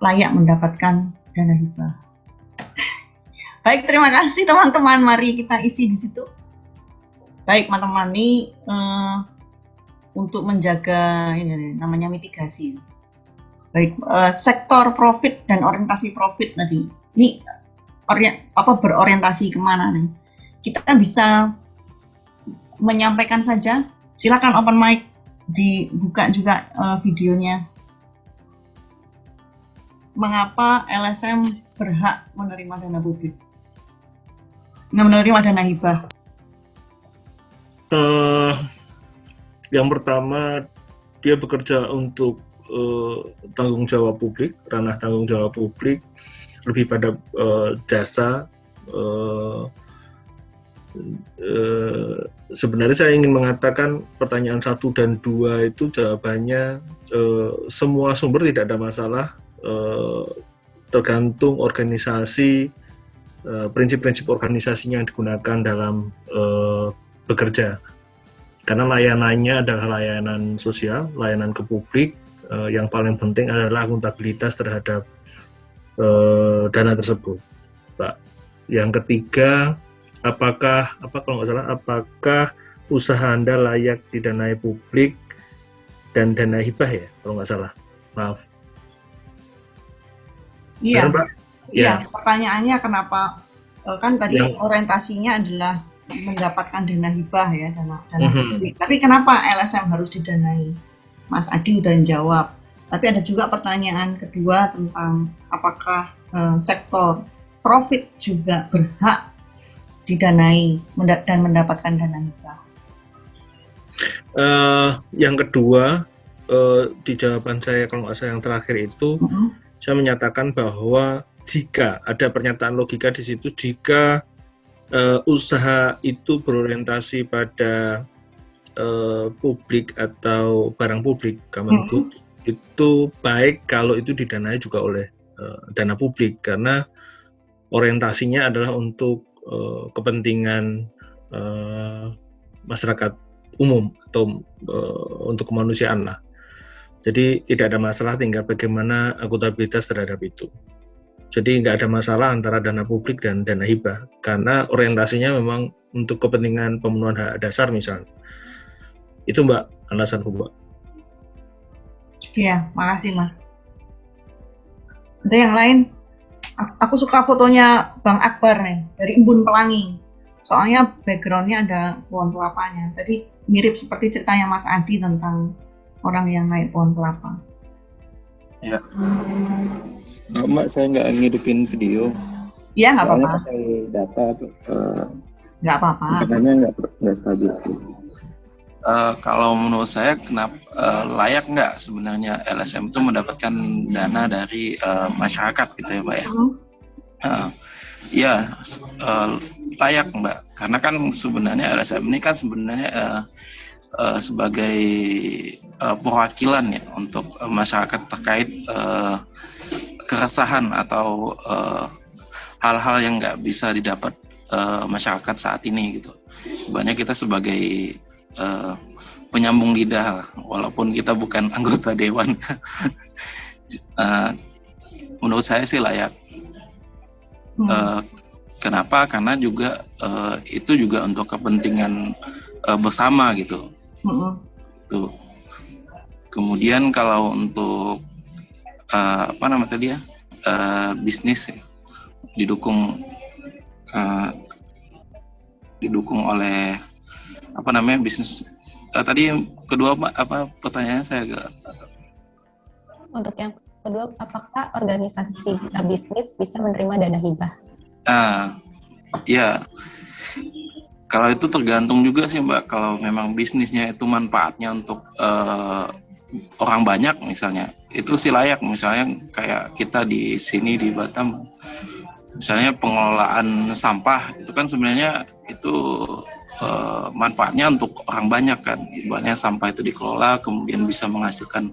layak mendapatkan dana hibah. Baik, terima kasih teman-teman. Mari kita isi di situ. Baik, teman-teman, ini untuk menjaga ini namanya mitigasi. Baik, sektor profit dan orientasi profit tadi. Ini berorientasi kemana nih? Kita bisa menyampaikan saja. Silakan open mic, dibuka juga videonya. Mengapa LSM berhak menerima dana publik? Menerima dana hibah? Yang pertama, dia bekerja untuk tanggung jawab publik, ranah tanggung jawab publik, lebih pada jasa. Sebenarnya saya ingin mengatakan pertanyaan 1 dan 2 itu jawabannya semua sumber tidak ada masalah, tergantung organisasi, prinsip-prinsip organisasinya yang digunakan dalam bekerja. Karena layanannya adalah layanan sosial, layanan ke publik, yang paling penting adalah akuntabilitas terhadap dana tersebut, Pak. Yang ketiga, apakah usaha Anda layak didanai publik dan dana hibah ya, kalau nggak salah. Maaf. Iya. Benar, Pak? Iya. Pertanyaannya kenapa? Kan tadi orientasinya adalah mendapatkan dana hibah ya, dana publik. Tapi kenapa LSM harus didanai? Mas Adi udah jawab. Tapi ada juga pertanyaan kedua tentang apakah sektor profit juga berhak didanai dan mendapatkan dana hibah. Yang kedua, di jawaban saya kalau nggak salah yang terakhir itu, saya menyatakan bahwa jika ada pernyataan logika di situ, jika usaha itu berorientasi pada publik atau barang publik, common good, itu baik kalau itu didanai juga oleh dana publik, karena orientasinya adalah untuk kepentingan masyarakat umum atau untuk kemanusiaan lah. Jadi tidak ada masalah, tinggal bagaimana akuntabilitas terhadap itu. Jadi nggak ada masalah antara dana publik dan dana hibah, karena orientasinya memang untuk kepentingan pemenuhan hak dasar misalnya. Itu Mbak, alasanku Mbak. Iya, makasih Mas. Ada yang lain? Aku suka fotonya Bang Akbar nih, dari Embun Pelangi. Soalnya backgroundnya ada pohon kelapanya. Tadi mirip seperti ceritanya Mas Adi tentang orang yang naik pohon kelapa. Ya, Mbak, saya nggak ngidupin video. Iya, nggak apa-apa. Soalnya pakai data tuh. Nggak apa-apa. Makanya nggak stabil. Kalau menurut saya, kenapa layak nggak sebenarnya LSM itu mendapatkan dana dari masyarakat gitu ya, Mbak ya? Ya, layak Mbak, karena kan sebenarnya LSM ini kan sebenarnya sebagai perwakilan ya untuk masyarakat terkait keresahan atau hal-hal yang nggak bisa didapat masyarakat saat ini gitu. Banyak kita sebagai penyambung lidah, walaupun kita bukan anggota dewan. Menurut saya sih layak. Kenapa? Karena juga itu juga untuk kepentingan bersama gitu. Tuh. Kemudian kalau untuk apa nama tadi ya, bisnis ya, didukung oleh apa namanya bisnis. Tadi kedua apa pertanyaannya saya agak. Untuk yang kedua, apakah organisasi bisnis bisa menerima dana hibah? Ya, kalau itu tergantung juga sih Mbak. Kalau memang bisnisnya itu manfaatnya untuk orang banyak misalnya, itu sih layak. Misalnya kayak kita di sini di Batam, misalnya pengelolaan sampah itu kan sebenarnya itu manfaatnya untuk orang banyak kan. Ibaratnya sampah itu dikelola, kemudian bisa menghasilkan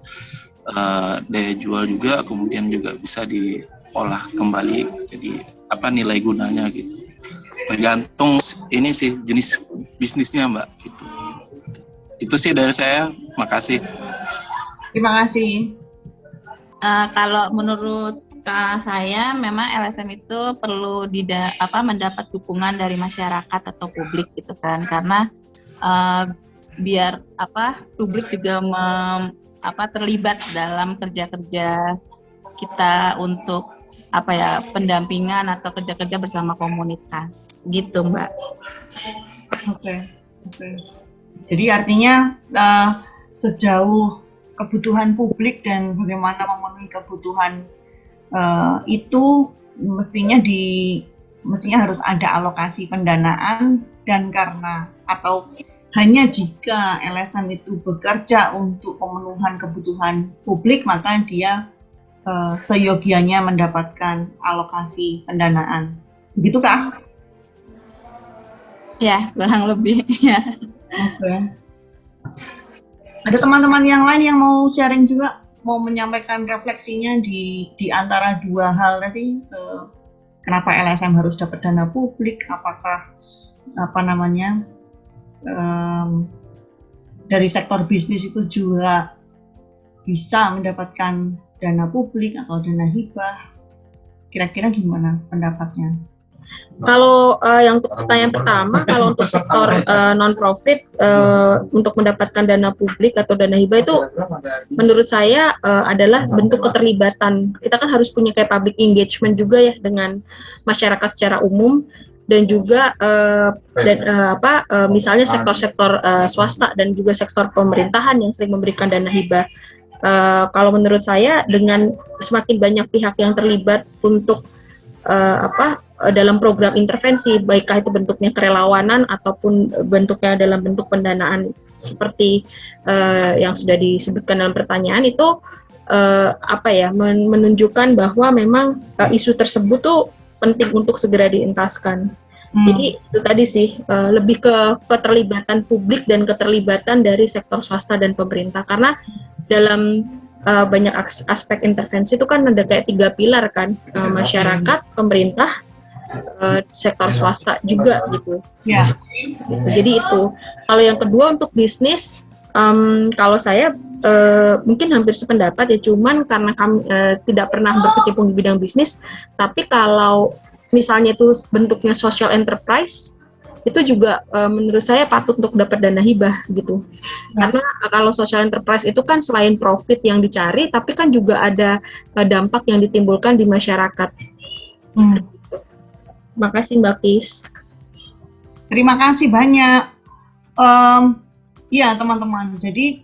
daya jual juga, kemudian juga bisa diolah kembali jadi apa nilai gunanya gitu. Tergantung ini sih jenis bisnisnya Mbak. Itu sih dari saya. Makasih. Terima kasih. Kalau menurut saya memang LSM itu perlu mendapat dukungan dari masyarakat atau publik gitu kan, karena biar publik juga terlibat dalam kerja-kerja kita untuk pendampingan atau kerja-kerja bersama komunitas gitu, Mbak. Oke. Jadi artinya sejauh kebutuhan publik dan bagaimana memenuhi kebutuhan itu mestinya harus ada alokasi pendanaan, dan karena atau hanya jika LSM itu bekerja untuk pemenuhan kebutuhan publik maka dia seyogianya mendapatkan alokasi pendanaan. Begitu Kak? Ya, kurang lebih ya. Oke. Ada teman-teman yang lain yang mau sharing juga, mau menyampaikan refleksinya di antara dua hal tadi, kenapa LSM harus dapat dana publik, apakah dari sektor bisnis itu juga bisa mendapatkan dana publik atau dana hibah, kira-kira gimana pendapatnya? Kalau yang untuk pertanyaan pertama, kalau untuk sektor non-profit untuk mendapatkan dana publik atau dana hibah itu menurut saya adalah bentuk keterlibatan. Kita kan harus punya kayak public engagement juga ya dengan masyarakat secara umum, dan juga misalnya sektor-sektor swasta dan juga sektor pemerintahan yang sering memberikan dana hibah. Kalau menurut saya dengan semakin banyak pihak yang terlibat untuk dalam program intervensi, baiklah itu bentuknya kerelawanan ataupun bentuknya dalam bentuk pendanaan seperti yang sudah disebutkan dalam pertanyaan itu menunjukkan bahwa memang isu tersebut tuh penting untuk segera dientaskan. Jadi itu tadi sih lebih ke keterlibatan publik dan keterlibatan dari sektor swasta dan pemerintah, karena dalam banyak aspek intervensi itu kan ada kayak 3 pilar kan, masyarakat, pemerintah, sektor swasta juga gitu. Ya. Jadi itu. Kalau yang kedua untuk bisnis, kalau saya mungkin hampir sependapat ya, cuman karena kami tidak pernah berkecimpung di bidang bisnis, tapi kalau misalnya itu bentuknya social enterprise, itu juga menurut saya patut untuk dapat dana hibah gitu. Karena kalau social enterprise itu kan selain profit yang dicari, tapi kan juga ada dampak yang ditimbulkan di masyarakat. Makasih Mbak Kis. Terima kasih banyak. Ya teman-teman, jadi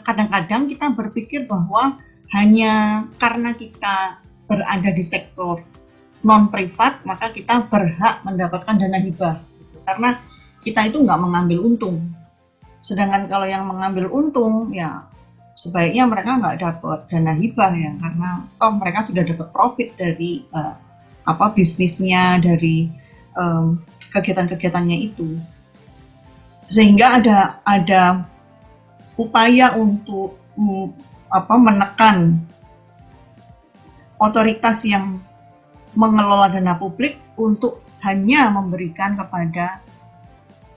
kadang-kadang kita berpikir bahwa hanya karena kita berada di sektor non-privat maka kita berhak mendapatkan dana hibah, karena kita itu nggak mengambil untung. Sedangkan kalau yang mengambil untung ya sebaiknya mereka nggak dapat dana hibah ya, karena mereka sudah dapat profit dari bisnisnya, dari kegiatan-kegiatannya itu. Sehingga ada upaya untuk menekan otoritas yang mengelola dana publik untuk hanya memberikan kepada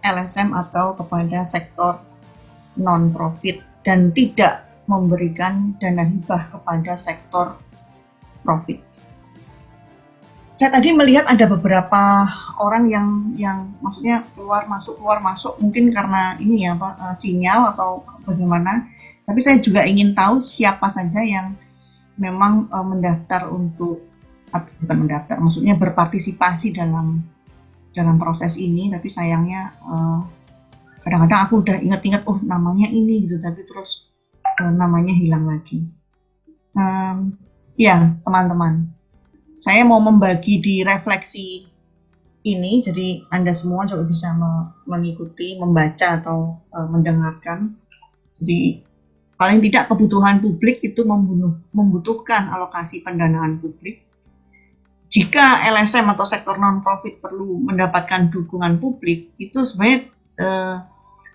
LSM atau kepada sektor non-profit dan tidak memberikan dana hibah kepada sektor profit. Saya tadi melihat ada beberapa orang yang maksudnya keluar masuk mungkin karena ini ya sinyal atau bagaimana. Tapi saya juga ingin tahu siapa saja yang memang mendaftar untuk, atau bukan mendaftar, maksudnya berpartisipasi dalam proses ini. Tapi sayangnya kadang-kadang aku udah ingat-ingat namanya ini gitu, tapi terus namanya hilang lagi. Ya teman-teman, saya mau membagi di refleksi ini, jadi Anda semua juga bisa mengikuti, membaca atau mendengarkan. Jadi paling tidak kebutuhan publik itu membutuhkan alokasi pendanaan publik. Jika LSM atau sektor non-profit perlu mendapatkan dukungan publik, itu sebenarnya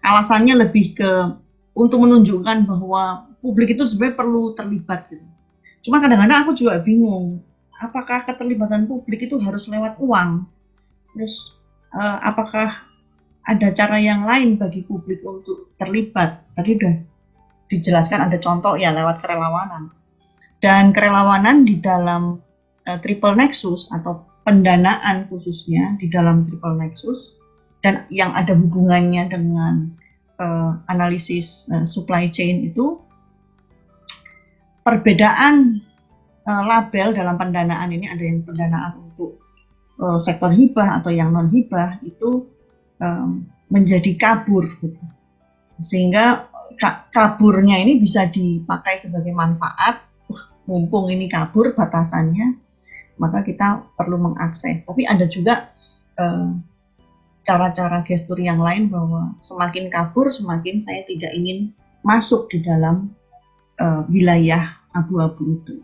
alasannya lebih ke untuk menunjukkan bahwa publik itu sebenarnya perlu terlibat gitu. Cuma kadang-kadang aku juga bingung, apakah keterlibatan publik itu harus lewat uang? Terus apakah ada cara yang lain bagi publik untuk terlibat? Tadi udah dijelaskan ada contoh ya lewat kerelawanan. Dan kerelawanan di dalam Triple Nexus atau pendanaan khususnya di dalam Triple Nexus dan yang ada hubungannya dengan analisis supply chain itu, perbedaan label dalam pendanaan ini, ada yang pendanaan untuk sektor hibah atau yang non hibah itu menjadi kabur gitu. Sehingga kaburnya ini bisa dipakai sebagai manfaat. Mumpung ini kabur batasannya, maka kita perlu mengakses. Tapi ada juga cara-cara gestur yang lain bahwa semakin kabur, semakin saya tidak ingin masuk di dalam wilayah abu-abu itu.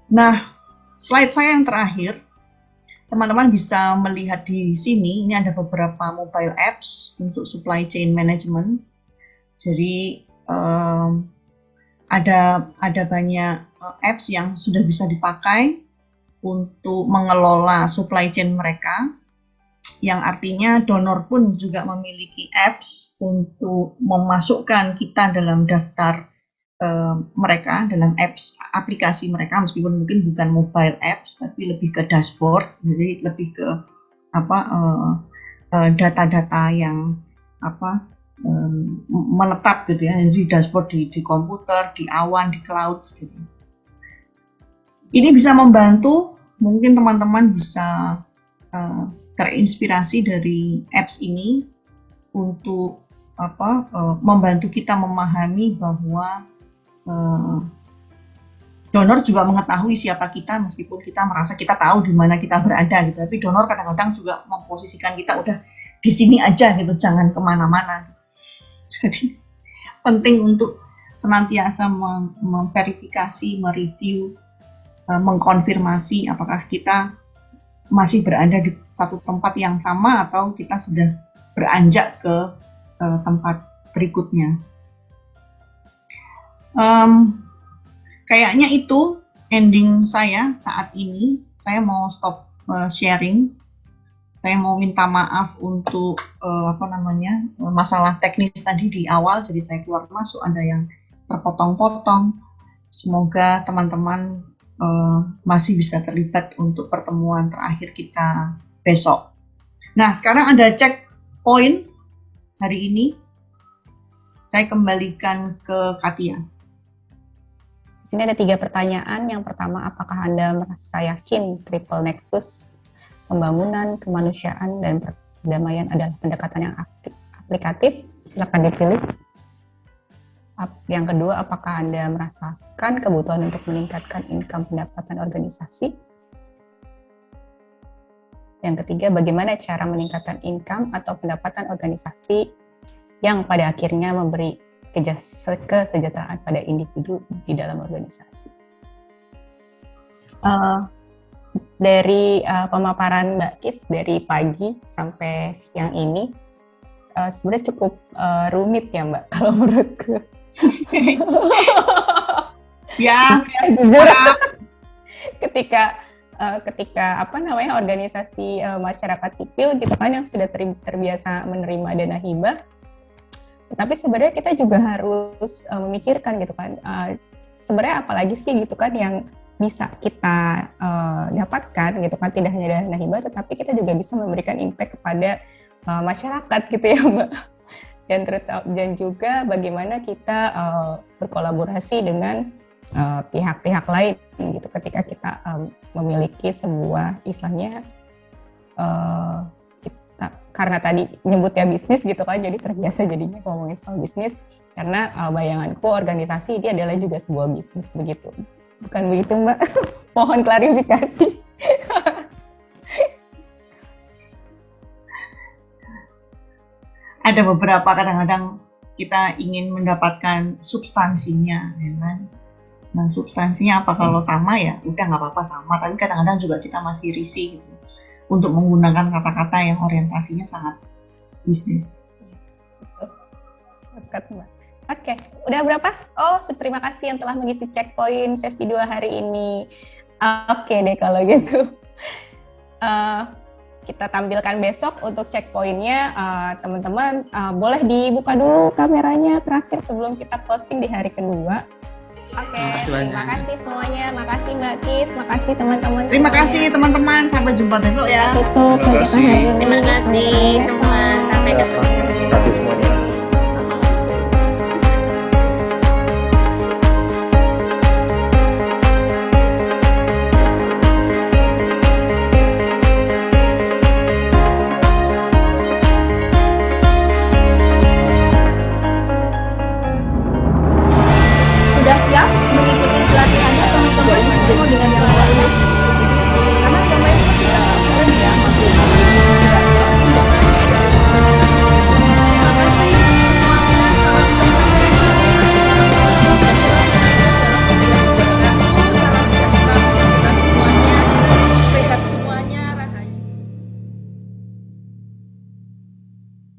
Nah, slide saya yang terakhir, teman-teman bisa melihat di sini, ini ada beberapa mobile apps untuk supply chain management. Jadi ada banyak apps yang sudah bisa dipakai untuk mengelola supply chain mereka, yang artinya donor pun juga memiliki apps untuk memasukkan kita dalam daftar mereka, dalam apps aplikasi mereka, meskipun mungkin bukan mobile apps tapi lebih ke dashboard, jadi lebih ke data-data yang menetap gitu ya, jadi dashboard di komputer, di awan, di cloud gitu. Ini bisa membantu, mungkin teman-teman bisa terinspirasi dari apps ini untuk membantu kita memahami bahwa donor juga mengetahui siapa kita, meskipun kita merasa kita tahu di mana kita berada gitu. Tapi donor kadang-kadang juga memposisikan kita udah di sini aja gitu, jangan kemana-mana. Jadi penting untuk senantiasa memverifikasi, mereview, mengkonfirmasi apakah kita masih berada di satu tempat yang sama atau kita sudah beranjak ke tempat berikutnya. Kayaknya itu ending saya saat ini. Saya mau stop sharing. Saya mau minta maaf untuk masalah teknis tadi di awal, jadi saya keluar masuk, ada yang terpotong-potong. Semoga teman-teman masih bisa terlibat untuk pertemuan terakhir kita besok. Nah, sekarang ada checkpoint hari ini. Saya kembalikan ke Katia. Di sini ada 3 pertanyaan. Yang pertama, apakah Anda merasa yakin Triple Nexus pembangunan, kemanusiaan, dan perdamaian adalah pendekatan yang aplikatif? Silakan dipilih. Yang kedua, apakah Anda merasakan kebutuhan untuk meningkatkan income pendapatan organisasi? Yang ketiga, bagaimana cara meningkatkan income atau pendapatan organisasi yang pada akhirnya memberi kesejahteraan pada individu di dalam organisasi? Dari pemaparan Mbak Kis dari pagi sampai siang ini, sebenarnya cukup rumit ya Mbak, kalau menurutku. Ya, jujur. ketika organisasi masyarakat sipil gitu kan yang sudah terbiasa menerima dana hibah, tapi sebenarnya kita juga harus memikirkan gitu kan, sebenarnya apalagi sih gitu kan yang bisa kita dapatkan gitu kan, tidak hanya dana hibah tetapi kita juga bisa memberikan impact kepada masyarakat gitu ya Mbak. Dan juga bagaimana kita berkolaborasi dengan pihak-pihak lain gitu ketika kita memiliki sebuah istilahnya karena tadi nyebutnya bisnis gitu kan, jadi terbiasa jadinya ngomongin soal bisnis, karena bayanganku organisasi ini adalah juga sebuah bisnis begitu. Bukan begitu Mbak? Mohon klarifikasi. Ada beberapa kadang-kadang kita ingin mendapatkan substansinya, ya kan? Nah, substansinya apa kalau sama ya udah nggak apa-apa sama, tapi kadang-kadang juga kita masih risih gitu untuk menggunakan kata-kata yang orientasinya sangat bisnis. Oke, udah berapa? Oh, terima kasih yang telah mengisi checkpoint sesi 2 hari ini. Oke deh kalau gitu. kita tampilkan besok untuk checkpointnya. Teman-teman boleh dibuka dulu kameranya terakhir sebelum kita closing di hari kedua. Oke, terima kasih semuanya. Makasih Mbak Kis, makasih teman-teman. Terima kasih teman-teman, sampai jumpa besok ya. Tutup. Terima kasih semua, sampai ketemu.